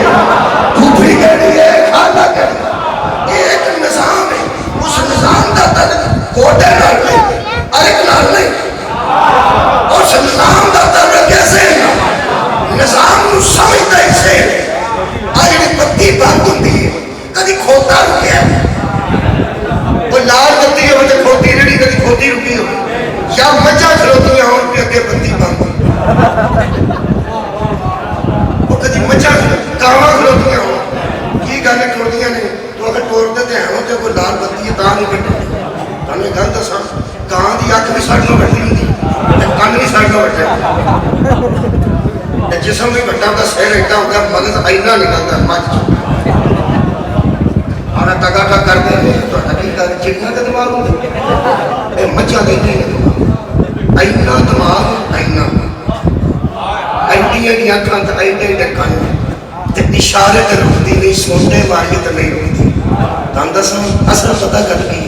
پھوپھی کیڑی ہے, کھانا کیڑی ہے. ایک نظام ہے, اس نظام کا تعلق کوٹے نال نہیں, ارک نال نہیں. اس نظام کا تعلق کیسے ہے, نظام نو سمجھتا ہی سے. آج جڑی بتی بند ہوتی ہے کدی کھوتا رکیا, وہ لال بتی ہو تے کھوتی رہی, کدی کھوتی رکی ہو, یا مجھا کھلوتی ہیں اور پہ اگے بتی بند. وہ کدی مجھا کاواں کھلوتی ہیں کی گانے کھلوتی ہیں نہیں تو اگر ٹورتے تھے ہیں تو کوئی لال بتی ہے تاں نہیں کٹتی. تانے گل دساں کان دی اکھ بھی ساڈے نال بٹھی ہوندی تے کان بھی ساڈے نال بٹھے, جسم بھی بٹا ہوتا, سر ایڈا ہوتا, مغز اینا نکلتا مجھ اور ٹگا ٹگ کرتے ہیں تو حقیقت چڑیاں کا دماغ ہوتا ہے, مچھا دیتے ہیں اینا دماغ اینا ایڈیاں کی اکھاں تے ایڈے ایڈے کان تے اشارے تے رکھتی نہیں, سوٹے ماری تے نہیں رکھتی. تاں دساں اصل پتہ کر کی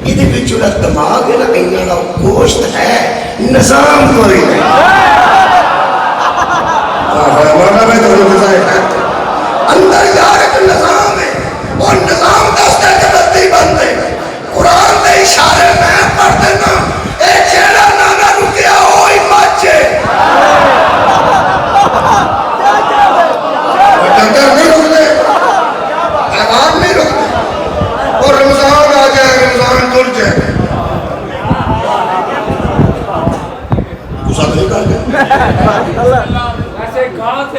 یہ وچ جڑا دماغ ہے نا اینا دا گوشت ہے, نظام کوئی نہیں. اندر یار ایک نظام ہے, اور نظام دستا ہے کہ بتی بند ہے. قرآن دے اشارے میں پڑھ دینا اے جیڑا نانا رکیا ہوئی مچے ڈنگر نہیں رکتے, حیوان نہیں رکتے, اور رمضان آ جائے رمضان تر جائے گسا نہیں کر گیا.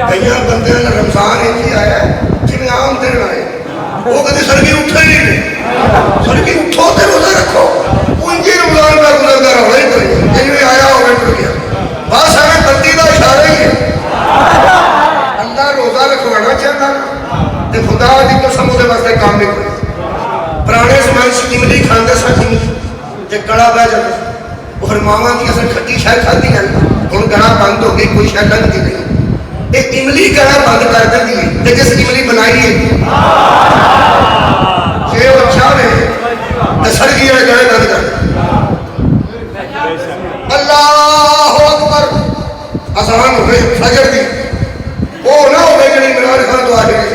کئی بندے رمضان ایک ہی آیا ہے جنہیں انعام دینا ہے وہ کدی سڑکی اٹھے ہی نہیں سڑکی اٹھو تے روزہ رکھو انجی رمضان کا گزرتا رہا ہی کوئی جنویں آیا ہوگا ٹر گیا بس ہمیں بندی کا اشارہ ہی ہے اللہ روزہ رکھوانا چاہتا تے خدا دی قسم وہ واسطے کام نہیں کرے پرانے زمانے سے املی کھاندے سن تے گلا بہ جاتا اور ماواں کی اصل کھٹی شاید کھاتی ہیں ہوں گلا بند ہو گئی کوئی شاید لگتی نہیں ایک املی گلا بند کر دیتی ہے تے جس املی بنائی ہے کہ وہ چاہے تے سڑکی والے گلے بند کر اللہ اکبر آسان ہو گئی فجر دی وہ نہ ہو گئی جڑی عمران خان تو آ جائے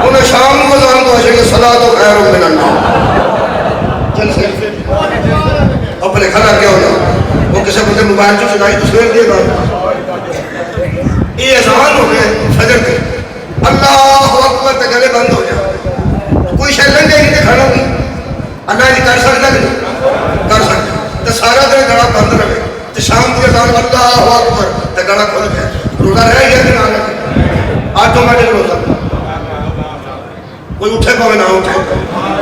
انہیں شام کو اذان تو آ جائے صلاۃ تو خیر من النوم چل صحیح اپنے کھڑا کیا ہونا وہ کسی بندے موبائل سے چلائی تو سویر دے گا یہ اذان ہو گئے فجر کے اللہ اکبر تے گلے بند ہو جائے کوئی شاید لنگے ہی نہیں کھڑا ہوگی اللہ جی کر سکتا کہ نہیں کر سکتا تو سارا دن گلا بند رہے تو شام کی اذان اللہ اکبر تو گلا کھل گیا روزہ رہ گیا کہ نہ رہے آٹومیٹک روزہ کوئی اٹھے پاوے نہ اٹھے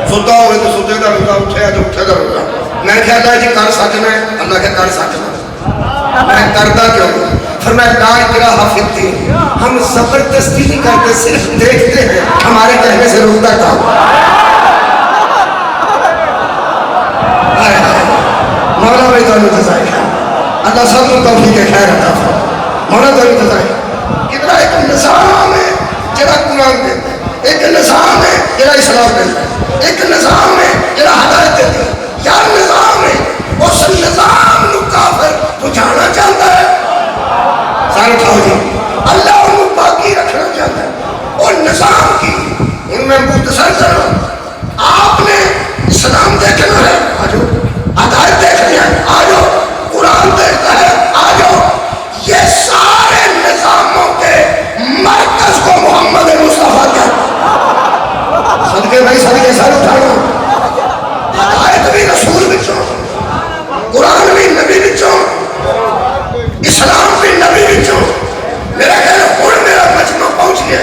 ستا ہوئے تو ستے کا روزہ اٹھے تو اٹھے کا روزہ میں کہا اللہ جی کر سکنا ہے اللہ کہ کر سکنا میں کرتا کیوں فرمایا لا اکراہ فی الدین ہم زبردستی نہیں کرتے صرف دیکھتے ہیں ہمارے کہنے سے روزہ کا مولا بھائی تو انتظائی اللہ سب کو توفیق خیر عطا فرمائے مولا تو انتظائی کتنا ایک نظام ہے جڑا قرآن دیتا ہے ایک نظام ہے جڑا اسلام دیتا ہے ایک نظام ہے جڑا ہدایت دیتا ہے یا نظام ہے اس نظام نو کافر بجھانا چاہتا ہے سارے اٹھاؤ جی اللہ انہوں باقی رکھنا چاہتا ہے اور نظام کی ان میں مختصر کرنا آپ نے اسلام دیکھنا ہے آجو ہدایت دیکھنی ہے آجو قرآن دیکھتا ہے آجو یہ سارے نظاموں کے مرکز کو محمد مصطفیٰ کہتا صدقے بھائی صدقے سر اٹھانا ہدایت بھی رسول بچوں قرآن بھی نبی بچوں اسلام بھی نبی بچوں میرا کہنا ہوں میرا مجمع پہنچ گیا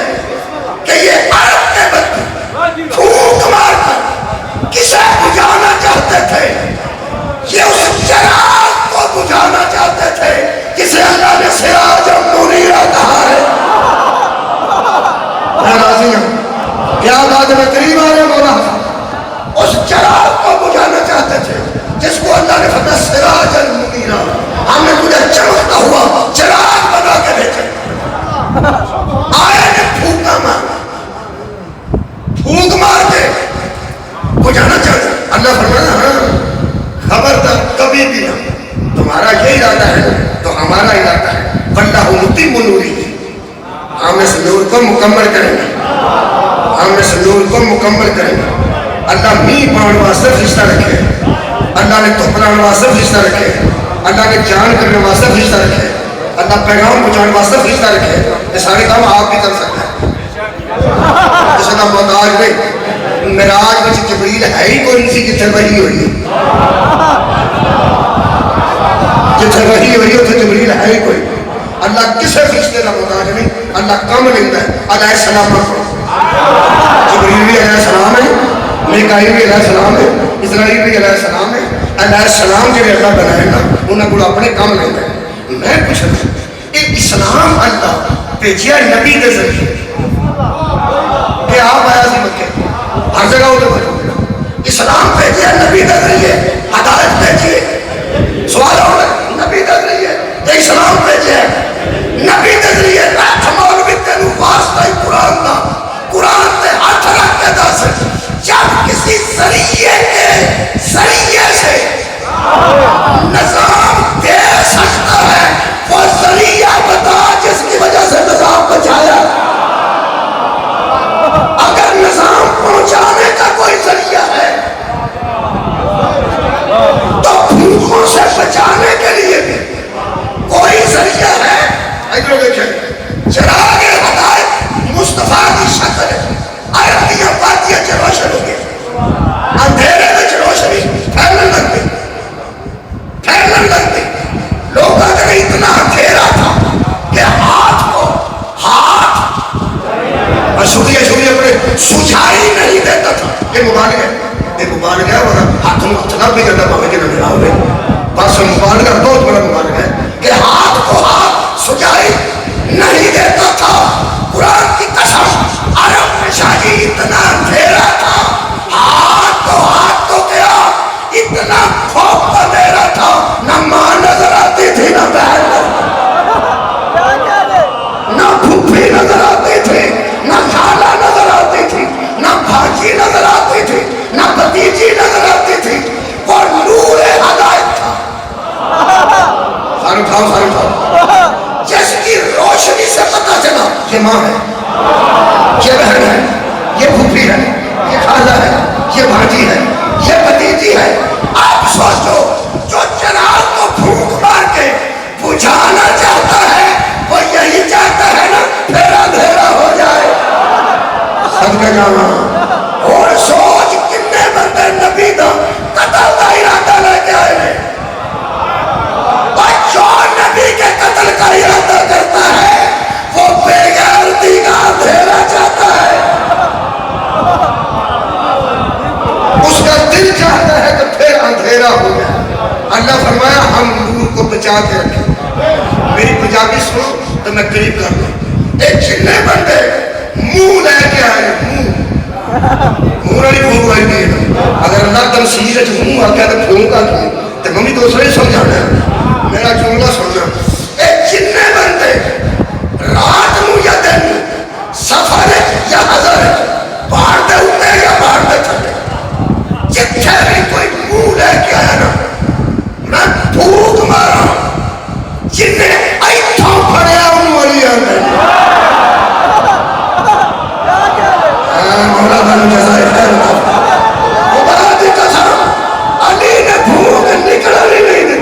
کہ یہ عرب کے بچے پھونک مار کر کسے بجھانا چاہتے تھے یہ اس چراغ کو بجھانا چاہتے تھے جسے اللہ نے سراج منیرہ کہا ہے میں راضی ہوں کیا بات میں قریب آ رہے مولا اس چراغ کو بجھانا چاہتے تھے جس کو اللہ نے فرمایا سراج منیرہ ہم نے تجھے چمکتا ہوا چراغ بنا کے بھیجا آیا نے پھونکا مار پھونک مار کے بجھانا چاہتے اللہ فرمایا ہاں خبردار کبھی بھی نہ تمہارا یہ ارادہ ہے تو ہمارا ارادہ ہے واللہ متم نورہ ہم اس نور کو مکمل کریں گے ہم اس نور کو مکمل کریں گے اللہ می پاؤں واسطے فرشتہ رکھے اللہ نے تپنان واسطے فرشتہ رکھے اللہ نے جان کرنے واسطے فرشتہ رکھے اللہ پیغام پہنچانے واسطے فرشتہ رکھے یہ سارے کام آپ بھی کر سکتے ہیں اس کا محتاج نہیں معراج میں جبریل ہے ہی کوئی نہیں سی جتنے وحی ہوئی ہے جتنے وحی ہوئی ہے جبریل ہے ہی کوئی اللہ کسے فرشتے کا محتاج نہیں اللہ کم لیتا ہے علیہ السلام پر جبریل بھی علیہ السلام ہے میکائیل بھی علیہ السلام ہے اسرائیل بھی علیہ السلام ہے علیہ السلام جو اللہ بنائے گا انہیں کو اپنے کم لیتا ہے میں پوچھ رہا ہوں کہ اسلام اللہ بھیجیا نبی کے ذریعے کہ آپ آیا سی مکے ہر جگہ ہوتے بچو اسلام بھیجیا نبی کے ذریعے ہدایت بھیجیے سوال ہو رہا ہے نبی کے ذریعے اسلام بھیجیا نبی کے ذریعے رات مولوی تینوں واسطہ ہی قرآن دا قرآن تے ہاتھ رکھ کے دس جب کسی ذریعے کے ذریعے سے نظام دے سکتا ہے وہ ذریعہ بتا جس کی وجہ سے نظام بچایا اگر نظام پہنچانے کا کوئی ذریعہ ہے تو بھوکوں سے بچانے کے لیے بھی کوئی ذریعہ ہے ادھر دیکھیں چراغ ہدایت مصطفیٰ کی شکل آیت دیا باتیاں چھ روشن ہو گئی اندھیرے میں چھ روشنی پھیلنے لگ گئی لوگ اگر اتنا اندھیرا تھا کہ ہاتھ کو ہاتھ اور شکریہ ہاتھ میں ہاتھ نہ بھی کرتا پاوے کہ نہ ملا ہوئے بس مبارک بہت بڑا مبارک ہے کہ ہاتھ کو ہاتھ سجائی نہیں دیتا تھا قرآن کی قسم عرب میں شاہی اتنا اندھیرا تھا ہاتھ تو کیا اتنا خوف کا اندھیرا تھا نہ ماں نظر آتی تھی نہ بہن نہ پھوپھی نظر آتی تھی نہ خالہ نظر آتی تھی نہ بھاجی نظر آتی تھی نہ بھتیجی نظر آتی تھی اور نور ہدایت تھا سارے اٹھاؤ جس کی روشنی سے پتہ چلا یہ ماں ہے یہ بہن ہے یہ پھوپھی ہے یہ خالہ ہے یہ بھاجی ہے یہ بھتیجی ہے آپ سوچو جو چراغ کو پھونک مار کے بجھانا چاہتا ہے وہ یہی چاہتا ہے نا پھر اندھیرا ہو جائے صدقہ جانا اور سوچ کتنے بندے نبی دا قتل کا ارادہ لے کے آئے ہیں اور جو نبی کے قتل کا ارادہ کرتا ہے وہ بے غیرتی کا اندھیرا چاہتا ہے اس کا دل چاہتا ہے کہ پھر اندھیرا ہو جائے اللہ فرمایا ہم نور کو بچا کے رکھیں میری پنجابی سنو تو میں قریب کر دوں ایک جتنے بندے منہ لے کے آئے منہ والی پھونک والی نہیں اگر اللہ تمثیل منہ آ گیا تو پھونک آ گئی تو ممی دوسرے ہی سمجھانا ہے میرا جملہ سننا ایک جتنے بندے رات نو یا دن سفر یا حضر باہر دے اٹھے یا باہر دے تھلے جتنے بھی کوئی منہ لے کے آیا نا میں پھونک مارا جنہیں ایتھوں پڑیا ان والی آنے مولا بھائی جزائے خیر خدا دی قسم علی نے پھونک نکلانی نہیں دی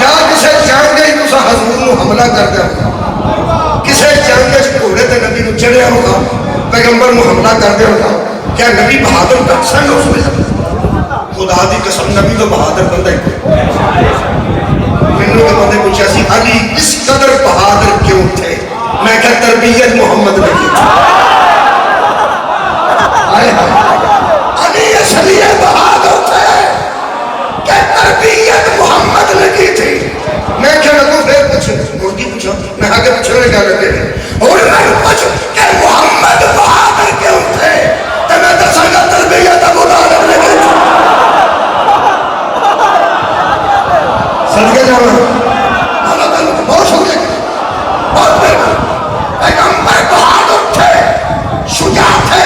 یا کسے جان گئی تو حضور نو حملہ کر دیا ہوگا کسے جان گئی گھوڑے تے نبی نو چڑھیا ہوگا پیغمبر نو حملہ کر دیا ہوگا کیا نبی بہادر ڈاکسن اس میں خدا دی قسم نبی تو بہادر بندہ ہی منوں کے بندے پوچھا سی علی اس قدر بہادر کیوں تھے میں کہ تربیت محمد نے کی تھی علی اس لیے بہادر تھے کہ تربیت محمد نے کی تھی میں کہ لگوں پھر پوچھ مردی پوچھا میں آگے پوچھنے کیا لگے اور میں پوچھ کہ محمد بہادر کیوں تھے تو میں دساں گا تربیت ابو طالب نے کی تھی صدقے جانا اللہ تعالیٰ کو بہت شکریہ بہت بہتر پیغمبر بہادر تھے شجاع تھے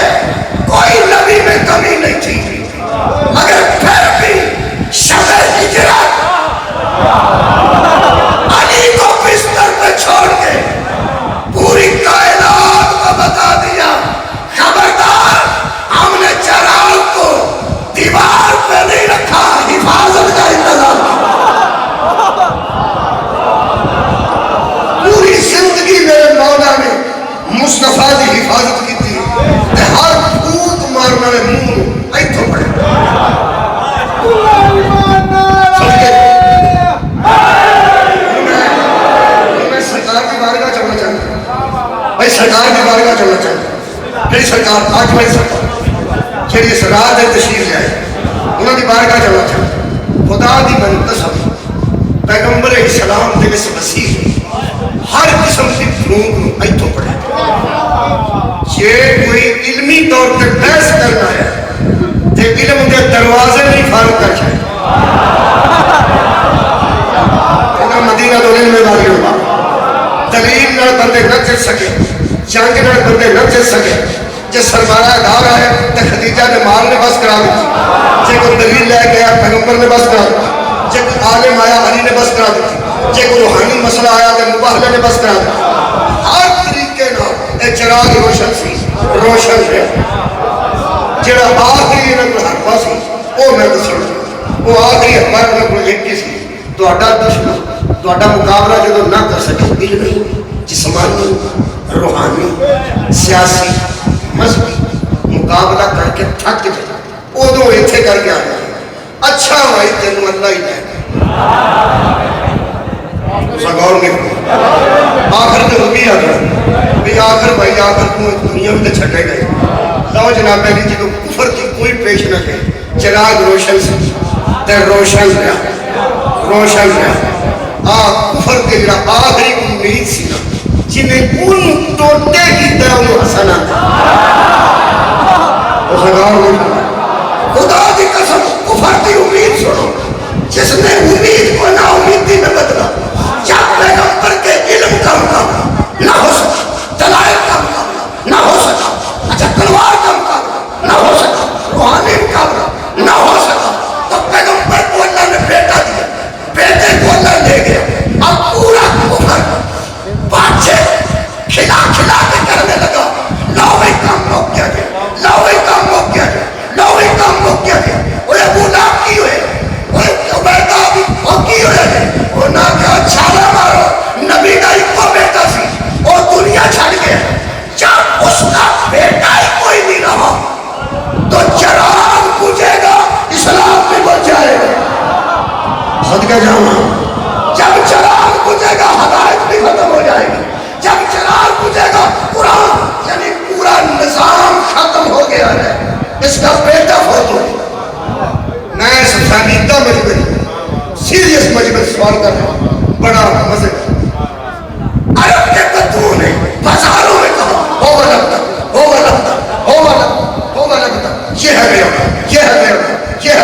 کوئی نبی میں کمی نہیں تھی مگر پھر بھی شب ہجرت علی کو بستر پہ چھوڑ کے پوری کائنات کو بتا دیا خبردار ہم نے چراغ کو دیوار پہ نہیں رکھا حفاظت کا انتظام پوری زندگی میرے مولا نے مصطفیٰ کی حفاظت کی تھی ہر پھوک مارنا نے منہ ایتھوں پڑے میں سرکار کی بارگاہ چلنا چاہتا ہوں بھائی سرکار کی بارگاہ چلنا چاہتا ہوں میری سرکار آج میری سرکار جیڑی سرکار دے تشریف لے آئے انہوں کی بارگاہ چلنا چاہتا ہوں خدا دی منتصب پیغمبر اسلام دے اس مسیح ہر قسم کی فنون ایتھوں پڑھے یہ کوئی علمی طور پہ بحث کرنا ہے تے علم کے دروازے نہیں فارغ کر جائے مدینہ تو علم میں والی ہوگا دلیل نال بندے نہ جت سکے جنگ نال بندے نہ جت سکے جس سرمایہ دار آئے تو خدیجہ نے مال نے بس کرا دی جے کوئی دلیل لے گیا پیغمبر نے بس کرا دی جے کوئی عالم آیا علی نے بس کرا دی جے کوئی روحانی مسئلہ آیا تو مباہلہ نے بس کرا دی ہر طریقے نال اے چراغ روشن سی روشن ہے جڑا آخری انہاں کو حربہ سی وہ میں دسنا وہ آخری حربہ انہاں کو ایک کی سی تہاڈا دشمن تہاڈا مقابلہ جدوں نہ کر سکے علمی جسمانی روحانی سیاسی مذہبی مقابلہ کر کے تھک جائے ادو اتنے کر کے آ جائے اچھا بھائی تینوں اللہ ہی دے غور نہیں آخر تو بھی آ گیا بھی آخر بھائی آخر تو دنیا میں تو چھٹے گئے لو جناب میری جدو کفر کی کوئی ویچنا کہ چراغ روشن سی تے روشن رہا کفر کے جڑا آخری امید سی نا جنہیں ان ٹوٹے کی طرح انہوں حسن آتا خدا کی قسم کفر کی امید سنو جس نے امید کو نا امیدی میں بدلا جب پیغمبر کے علم کا مقابلہ نہ ہو سکا دلائل کا مقابلہ نہ ہو سکا اچھا تلوار کا مقابلہ نہ ہو سکا روحانی مقابلہ نہ ہو سکا تو پیغمبر کو اللہ نے بیٹا دیا بیٹے کو اللہ لے گیا اب پورا کفر بچے کھلا کے کرنے لگا لاوی کام روک کیا گیا لاوی کام روک کیا گیا لاوی کام روک کیا گیا وہ ابو لہب کی ہوئے وہ عبیدہ وہ کی ہوئے وہ نہ کہا چھالا مارو نبی کا ایک کو بیٹا سی وہ دنیا چھڑ گیا جب اس کا بیٹا ہی کوئی نہیں رہا تو چراغ بجھے گا اسلام بھی بچ جائے گا صدقہ جاؤں جب چراغ بجھے گا ہدایت بھی ختم ہو جائے گی جب چراغ بجھے گا قرآن یعنی پورا نظام ختم ہو گیا ہے اس کا بیٹا فوت ہو میں سنجیدہ مجبور سیریس مجبور سوال کر رہا ہوں بڑا مزے عرب کے بدو نے بازاروں میں کہا ہوگا لگتا یہ ہے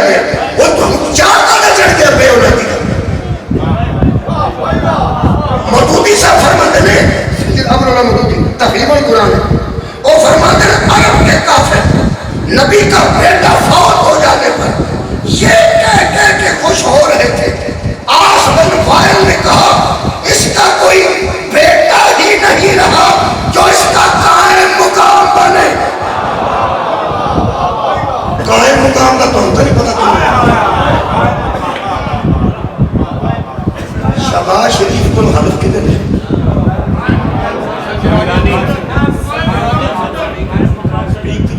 بے وہ تو چاہتا نہ چڑھ گیا بے اولادی مودودی صاحب فرماتے ہیں سید ابن اللہ مودودی تقریب القرآن وہ فرماتے ہیں عرب کے کافر نبی کا بیٹا فوت ہو جانے پر یہ کہہ کے خوش ہو رہے تھے آس بن وائل نے کہا اس کا کوئی بیٹا ہی نہیں رہا جو اس کا قائم مقام بنے قائم مقام کا تو ہم تو نہیں پتا شباز شریف کو حلف کے دن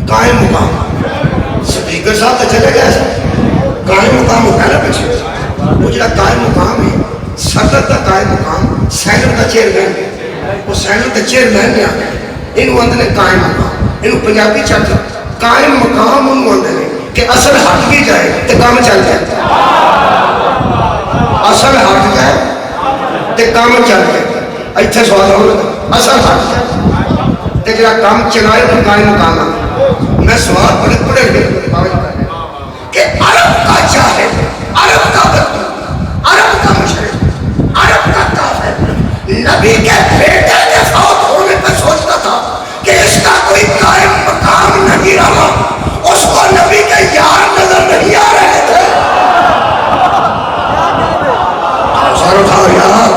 قائم مقام سپیکر صاحب تو چلے گئے قائم مقام ہوتا ہے نا پیچھے وہ جڑا قائم مقام ہے صدر کا قائم مقام سینٹ کا چیئرمین وہ سینٹ کا چیئرمین نے آ گیا انہوں اندر قائم مقام انہوں پنجابی چاہتا قائم مقام انہوں اندر کہ اصل ہٹ بھی جائے تو کام چل جائے اصل ہٹ جائے تو کام چل جائے اتنے سوال ہو لگا اصل ہٹ جائے تو جڑا کام چلائے تو قائم مقام آ میں سوال پڑھے کہ عرب کا چاہے عرب کا بدو عرب کا مشرک عرب کا کافر نبی کے بیٹے کے فوت ہونے پہ سوچتا تھا کہ اس کا کوئی قائم مقام نہیں رہا اس کو نبی کے یار نظر نہیں آ رہے تھے سر اٹھاؤ یار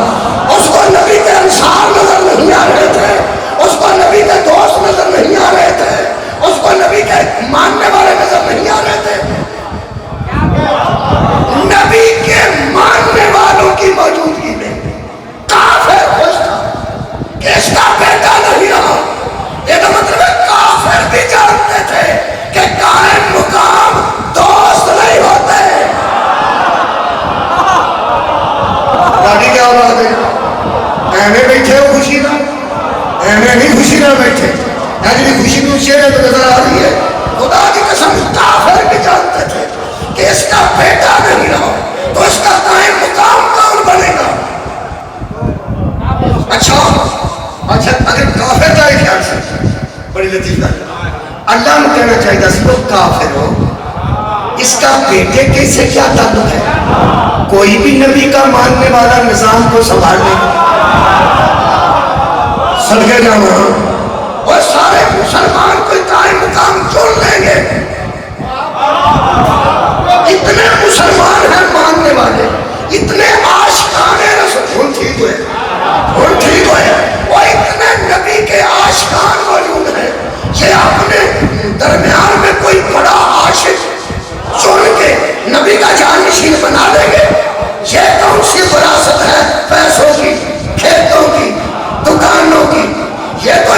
اس کو نبی کے انصار نظر نہیں آ رہے تھے اس کو نبی کے دوست نظر نہیں آ رہے تھے اس کو نبی کے ماننے والے نظر نہیں آ رہے تھے نبی کے ماننے والوں کی موجودگی میں کافر خوش تھا کہ اس کا بیٹا نہیں رہا یہ تو مطلب ہے کافر بھی جانتے تھے کہ قائم مقام دوست نہیں ہوتے داڑھی کیا بات ہے ایویں بیٹھے ہو خوشی نہ ایویں نہیں خوشی نہ بیٹھے جی خوشی کو چہرے تو نظر آ رہی ہے خدا کی قسم کافر بھی جانتے تھے کہ اس کا بیٹا نہیں رہا تو اس کا قائم مقام کون بنے گا اچھا اگر کافر جائے خیال سے بڑی لطیف بات اللہ نے کہنا چاہیے سی وہ کافر ہو اس کا بیٹے کے سے کیا تعلق ہے کوئی بھی نبی کا ماننے والا نظام کو سنبھال لے صدقے جانا اور سارے مسلمان کوئی قائم مقام چن لیں گے اتنے مسلمان ہیں ماننے والے اتنے عاشقان رسول ٹھیک ہوئے وہ اتنے نبی کے عاشقان موجود ہیں یہ اپنے درمیان میں کوئی بڑا عاشق چن کے نبی کا جانشین بنا لیں گے یہ کون سی وراثت ہے پیسوں کی کھیتوں کی دکانوں کی یہ تو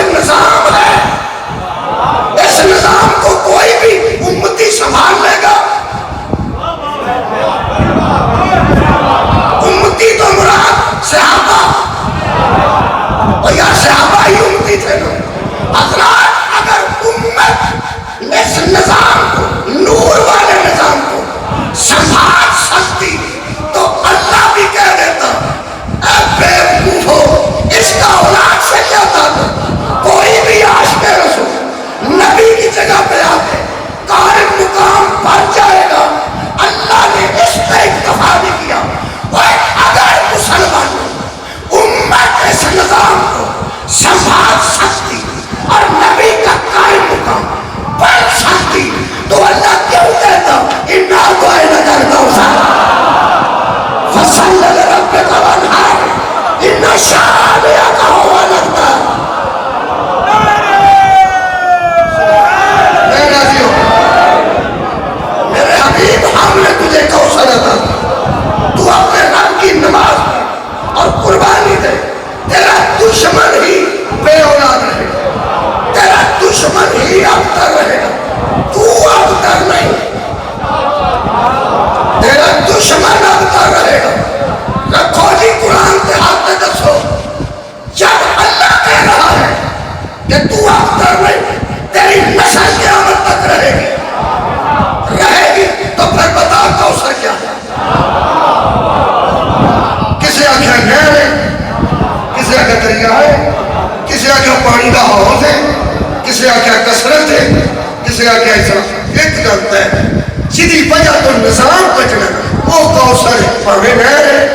دشمن ہی بے اولاد رہے گا، تیرا دشمن ہی ابتر رہے گا، تو ابتر نہیں، تیرا دشمن ابتر رہے گا۔ رکھو جی قرآن کے ہاتھ میں دسو، جب اللہ کہہ رہا ہے کہ تو ابتر نہیں، تیری نسل قیامت تک رہے گی، تو پھر بتا کوثر کیا ہے؟ کسے آکھیا نہر ہے، کسے آکھیا دریا ہے، کسے آکھیا پانی دا حوض ہے، کسے آکھیا کثرت ہے، کسے آکھیا اسلام۔ ایک گل ہے جدی وجہ تو نظام بچنا وہ کوثر ہے، پاویں نہر ہے۔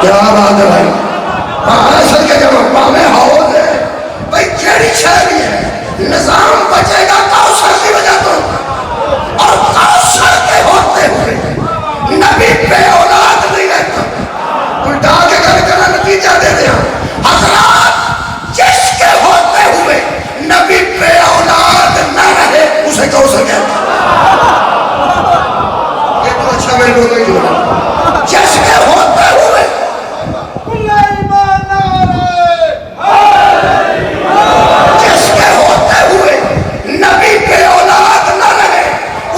کیا بات ہے بھائی، اصل کے جب پاویں حوض ہے، بھائی جیڑی شہری ہے نظام بچے گا کوثر کی وجہ تو، اور کوثر کے ہوتے ہوئے نبی بے اولاد نہیں رہتا۔ الٹا کے گھر کا نتیجہ دے دیا حضرات، جس کے ہوتے ہوئے نبی بے اولاد نہ رہے اسے کوثر کہتا۔ یہ تو اچھا میں لوگ نہیں جوڑا، جس کے ہوتے ہوئے جس کے ہوتے ہوئے نبی بے اولاد نہ رہے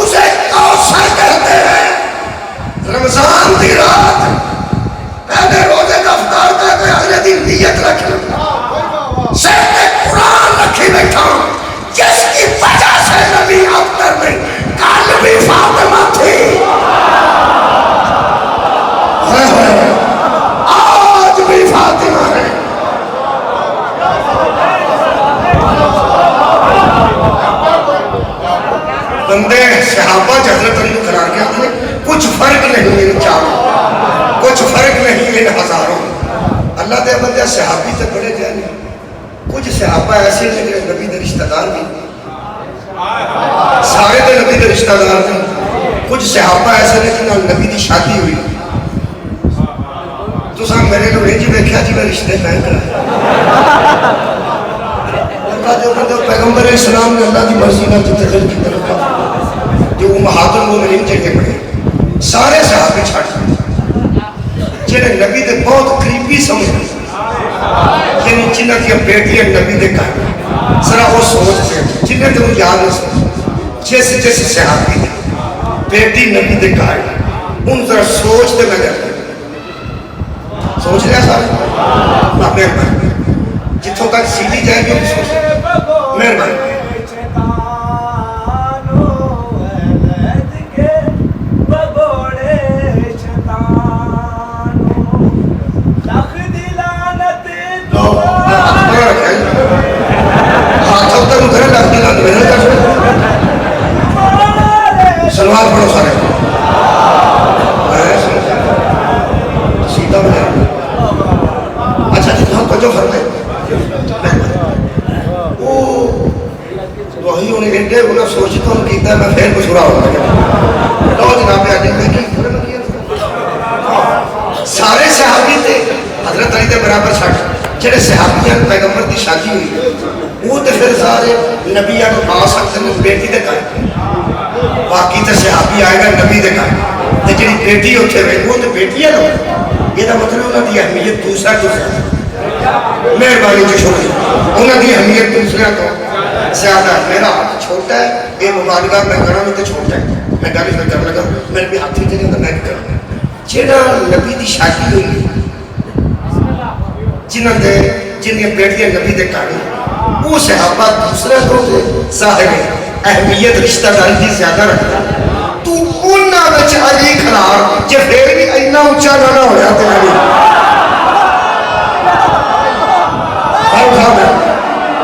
اسے کوثر کہتے ہیں۔ رمضان دی رات پہلے روزے کا افطار کرتے اگلے دن نیت رکھنا، سر قرآن رکھی بیٹھا جس کی وجہ سے نبی ابتر نہیں، کل بھی فاطمہ تھی، آج بھی فاطمہ ہے۔ بندے صحابہ حضرت علی قرار کیا ہیں، کچھ فرق نہیں ان چاروں، کچھ فرق نہیں ان ہزاروں۔ اللہ دے بندے صحابی تے بڑے جانے، کچھ صحابہ ایسے ہیں کہ نبی دے رشتہ دار بھی، سارے دے نبی دے رشتہ دار بھی، کچھ صحابہ ایسے ہیں کہ نبی دی شادی ہوئی۔ تو ساں میرے لوگ جی دیکھا جی میں رشتے پہن کر جو پیغمبر اسلام نے اللہ کی مرضی نہ تدخل کی طرف جو امہات المومنین جگہ پڑے سارے صحابے چھاڑ جنہیں نبی دے بہت قریبی سمجھتے، یعنی جنہ کی بیٹیاں نبی دے کہا ذرا وہ سوچتے ہیں، جنہیں تو یاد نہ سمجھ جیسے جیسے صحابی دے بیٹی نبی دے کہا ان ذرا سوچتے میں کرتے سوچ لیا سارے اپنے جتوں تک سیدھی جائے گی سوچ مہربانی۔ سلوات پڑھو سارے سیدھا بجا۔ اچھا جی ہاں جو فرمائے وہی انہیں گھنٹے انہیں سوچتا ہوں کیتا ہے میں پھر کچھ رہا ہوں لو جناب آجی میں سارے صحابی تھے حضرت علی دے برابر چھٹ جڑے صحابیاں پیغمبر دی شادی ہوئی وہ تے پھر سارے نبیاں کو پا سکتے ہیں بیٹی دے کر باقی تے صحابی آئے گا نبی دے کر تے جڑی بیٹی ہوتے ہوئے وہ تے بیٹیاں لو یہ دا مطلب انہوں دی اہمیت دوسرا مہربانی جو شکریہ انہوں دی اہمیت دوسرا تو زیادہ ہے۔ میرا ہاتھ چھوٹا ہے یہ مبالغہ میں کرنا میں تو چھوٹا ہے میں گالی میں کرنے لگا میرے بھی ہاتھ ہی جگہ میں کرنا جنہاں نبی دی شادی ہوئی جنہیں بیٹیاں نبی دے کاری وہ صحابہ دوسرے تو ظاہر ہے اہمیت رشتہ داری دی زیادہ رکھتا تو انہاں بچ علی کھلار جب پھر بھی اینا اونچا نہ ہویا تو علی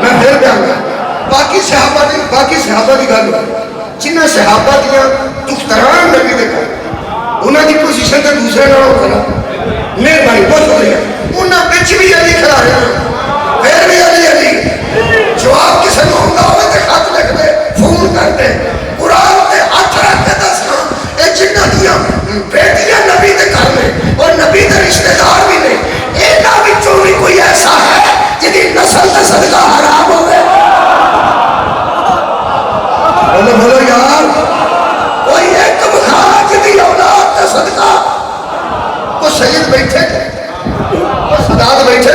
میں پھر بیان گا باقی صحابہ دی گل جنہ صحابہ دیا دختران نبی دے کاری انہاں دی پوزیشن تے دوسرے نہ ہو کھلا مہربانی بہت شکریہ انہاں بچ بھی علی کھلا رہے ہیں پھر بھی علی جواب کسے کو ہوگا ہوئے تے خط لکھ دے فون کر دے قرآن تے ہاتھ رکھ کے دسنا اے جنہ دیا بیٹیاں نبی دے گھر میں اور نبی دے رشتہ دار بھی نہیں اینا بچوں بھی کوئی ایسا ہے جدی نسل تے صدقہ حرام ہوئے انہوں بولو یار کوئی ایک بخا جدی اولاد تے صدقہ وہ سید بیٹھے وہ صداد بیٹھے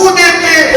ਉਹਦੇ ਤੇ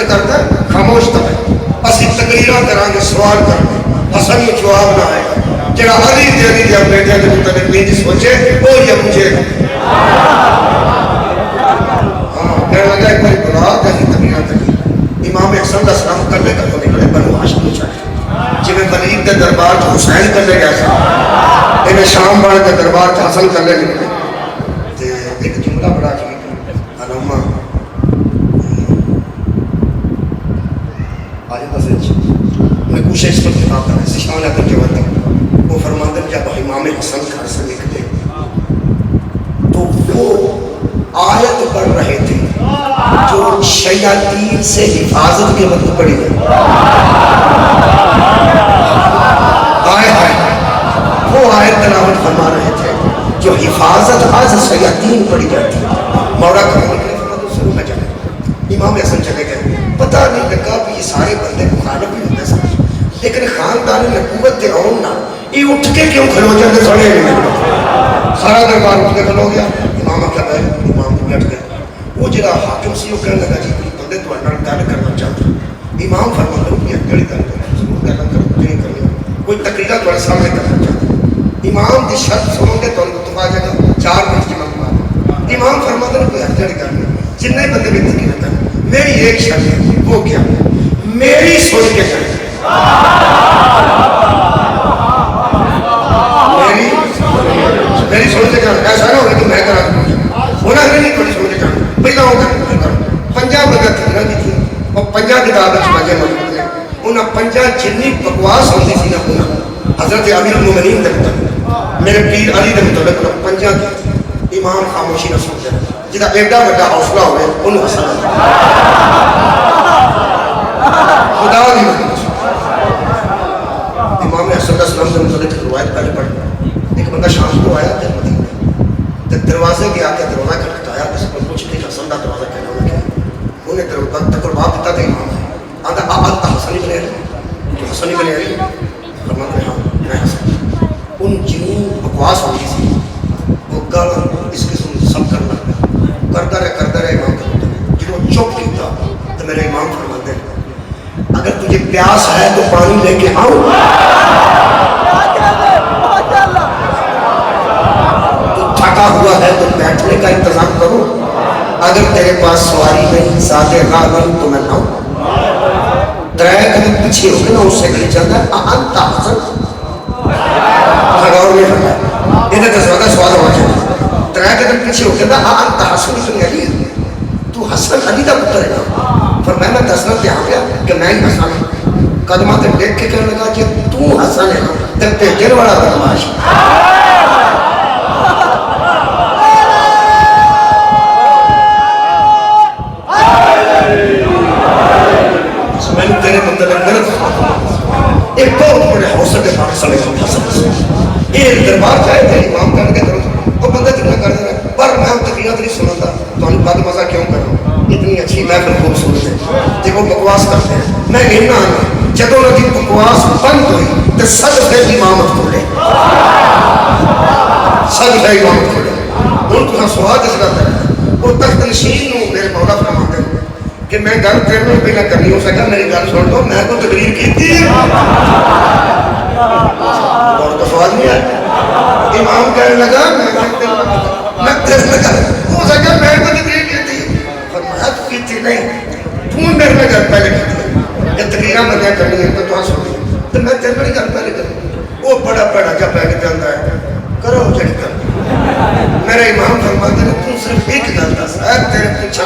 ترک کرتا ہے خاموش تھا اسی تقریرا کرانگے سوال کرنے حسن میں جواب نہ آئے گا جڑا علی دے بیٹے کے متعلق نہیں سوچے وہ یہ مجھے کہنے لگا ایک باری بلا کہیں تقریرا کری امام حسن کا سلام کرنے کا تو نکلے بنو ہاشم کو چاہے جی میں ولید کے دربار جو حسین کرنے گیا تھا انہیں شام بار کے دربار جو حسن کرنے نکلے ایک جملہ بڑا عجیب علامہ آج مسجد میں کوشش پر کتاب کر رہے شان اکر کے وقت وہ فرماتے جب امام حسن گھر سے نکلے تو وہ آیت پڑھ رہے تھے جو شیاطین سے حفاظت کے وقت پڑھی گئی وہ آیت تلاوت فرما رہے تھے جو حفاظت آج شیاطین پڑی جاتی ہے مولا کرنے کے لیے فرماتے ضرور نہ جانے امام حسن چلے گئے پتہ نہیں لگا کہ یہ سارے بندے مخالف بھی ہوتے سارے لیکن خاندان نبوت دے اون نہ یہ اٹھ کے کیوں کھلو جاتے سوڑے نہیں سارا دربار اٹھ کے کھلو گیا امام کیا گئے امام بھی بیٹھ گئے وہ جڑا حاکم سی وہ کہنے لگا جی کوئی بندے تو انڈر گل کرنا چاہتا امام فرماتے ہیں کہ جڑی گل کرنا ضرور گل کرو نہیں کرنی کوئی تقریرہ تمہارے سامنے کرنا چاہتا امام دی شرط سنو گے تو تمہا جگہ 4 منٹ کی مقبول امام فرماتے ہیں کوئی ہر جڑی کرنی جنہیں بندے بھی تقریرہ کرنا میری ایک شرط ہے وہ کیا میری سن کے کریں میری سن کے کریں ایسا نہ ہوگا کہ میں کرا دوں ہونا نہیں کوئی سن کے کریں پہلا ہوگا 50 بندہ تقریرہ کی تھی اور 50 کتاب بچے موجود ہیں انہاں 50 جنی بکواس ہوتی سی نہ ہونا حضرت امیر المومنین دے مطلب میرے پیر علی دے مطلب 50 کی امام خاموشی نہ سن جائے جدا ایڈا بڑا حوصلہ ہوئے انہوں حسن خدا دی امام حسن کا سلام دے مطلب روایت پہلے پڑھ ایک بندہ شام کو آیا در مدینہ دروازے کے آ کے دروازہ کھٹکھٹایا کسی کو پوچھ نہیں حسن کا دروازہ کہنا ہونا کیا انہیں دروازہ تقربات دیتا تھا امام ہے آدھا آباد تا حسن ہی بنے رہے تو حسن ہی بنے رہے فرمان رہے ہاں میں حسن ان جنوں بکواس ہوئی سی وہ گل اس قسم سب کرتا رہے امام کا جنہوں چپ کیتا تو میرے امام فرماتے ہیں اگر تجھے پیاس ہے تو پانی لے کے آؤ تو تھکا ہوا ہے تو بیٹھنے کا انتظام کرو اگر تیرے پاس سواری نہیں سادے راہ نہیں تو میں لاؤں ترائے قدم پیچھے ہو کے نا اس سے کہیں چلتا ہے انتا حسن غور میں فرمایا انہیں تو زیادہ سوال ہوا چاہتا ترائے قدم پیچھے ہو کے نا انتا حسن سن علی تو حسن علی کا پتر ہے فرمایا میں دسنا پہ آ گیا کہ میں ہی حسن ہوں قدمہ تے دیکھ کے کہنے لگا کہ تو حسن ہے تے پیجر والا بدماش تیرے مطلب غلط ایک بہت بڑے حوصلے کے پاک صلی اللہ علیہ وسلم یہ دربار جائے تھے امام کرنے کے طرف وہ بندہ جتنا کر دے رہا پر میں تقریرات نہیں سنا تھا تو انہیں بات مزہ کیوں کر رہا ہوں اتنی اچھی محفل خوبصورت ہے جب وہ بکواس کرتے ہیں میں کہنا آنا جدوں نہ کی بکواس بند ہوئی تو سب سے امامت کھولے سب سے امامت کھولے ان کو سوال جس رہتا ہے وہ تخت نشین ہوں میرے مولا فرماتے ہیں کہ میں گل کرنے پہلے کرنی ہو سکا میری گل سن دو میں کو تقریر کی تھی اور تو سوال نہیں ہے امام کہنے لگا میں تیز لگا ہو سکا میں کو تقریر کی تھی فرمایا تو کی تھی نہیں تو میرے میں گل پہلے کی تھی کہ تقریرہ میں نے کرنی ہے تو سنی تو میں تیز بڑی گل پہلے کروں وہ بڑا بڑا جب پہلے جاتا ہے کرو جڑی کر میرے امام فرماتے ہیں تم صرف ایک گل دس ہے تیرے پیچھے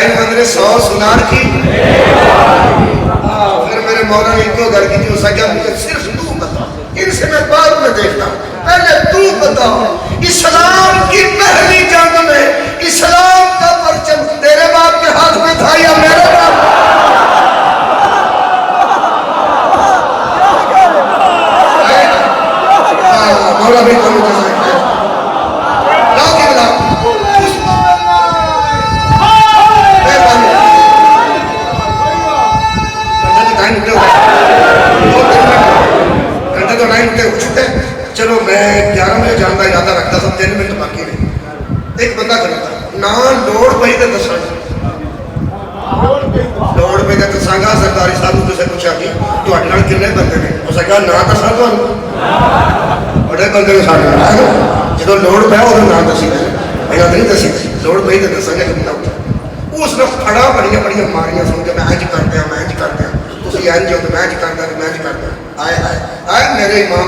ان بندے 100 سنار کی پھر میرے مولا نے ایک گل کی جو سکیا مجھے صرف تو بتا ان سے میں بعد میں دیکھتا ہوں پہلے تو بتا اسلام کی پہلی جنگ میں اسلام کا پرچم تیرے باپ کے ہاتھ میں تھا یا میرے باپ مولا بھی تو مجھے سکتا ہے لاؤ کی بلا گھنٹے تو 9 گھنٹے ہو چکے چلو میں 11 بجے جانا ارادہ رکھتا تھا 3 منٹ باقی رہے ایک بندہ کرتا نہ لوڑ پئی تے دسا ਲੋੜ ਪਈ ਤਾਂ ਦੱਸਾਂਗਾ। ਸਰਦਾਰੀ ਸਾਹਿਬ ਨੂੰ ਕਿਸੇ ਪੁੱਛਿਆ ਕਿ ਤੁਹਾਡੇ ਨਾਲ ਕਿੰਨੇ ਬੰਦੇ ਨੇ, ਉਸ ਨੇ ਕਿਹਾ ਨਾ ਦੱਸਾਂ ਤੁਹਾਨੂੰ, ਬੜੇ ਬੰਦੇ ਨੇ ਸਾਡੇ ਨਾਲ। ਜਦੋਂ ਲੋੜ ਪਿਆ ਉਦੋਂ ਨਾ ਦੱਸੀ, ਪਹਿਲਾਂ ਤਾਂ ਨਹੀਂ ਦੱਸੀ, ਲੋੜ ਪਈ ਤਾਂ ਦੱਸਾਂਗੇ ਕਿੰਨਾ। ਉਸ ਨੇ ਫੜਾ ਬੜੀਆਂ ਬੜੀਆਂ ਮਾਰੀਆਂ ਸੁਣ ਕੇ, ਮੈਂ ਇੰਝ ਕਰਦਿਆਂ ਮੈਂ ਇੰਝ ਕਰਦਿਆਂ, ਤੁਸੀਂ ਇੰਝ ਹੋ ਤਾਂ ਮੈਂ ਇੰਝ ਕਰਦਾ ਤੇ ਮੈਂ ਇੰਝ ਕਰਦਾ। ਆਏ ਹਾਏ ਆਏ ਮੇਰੇ ਇਮਾਮ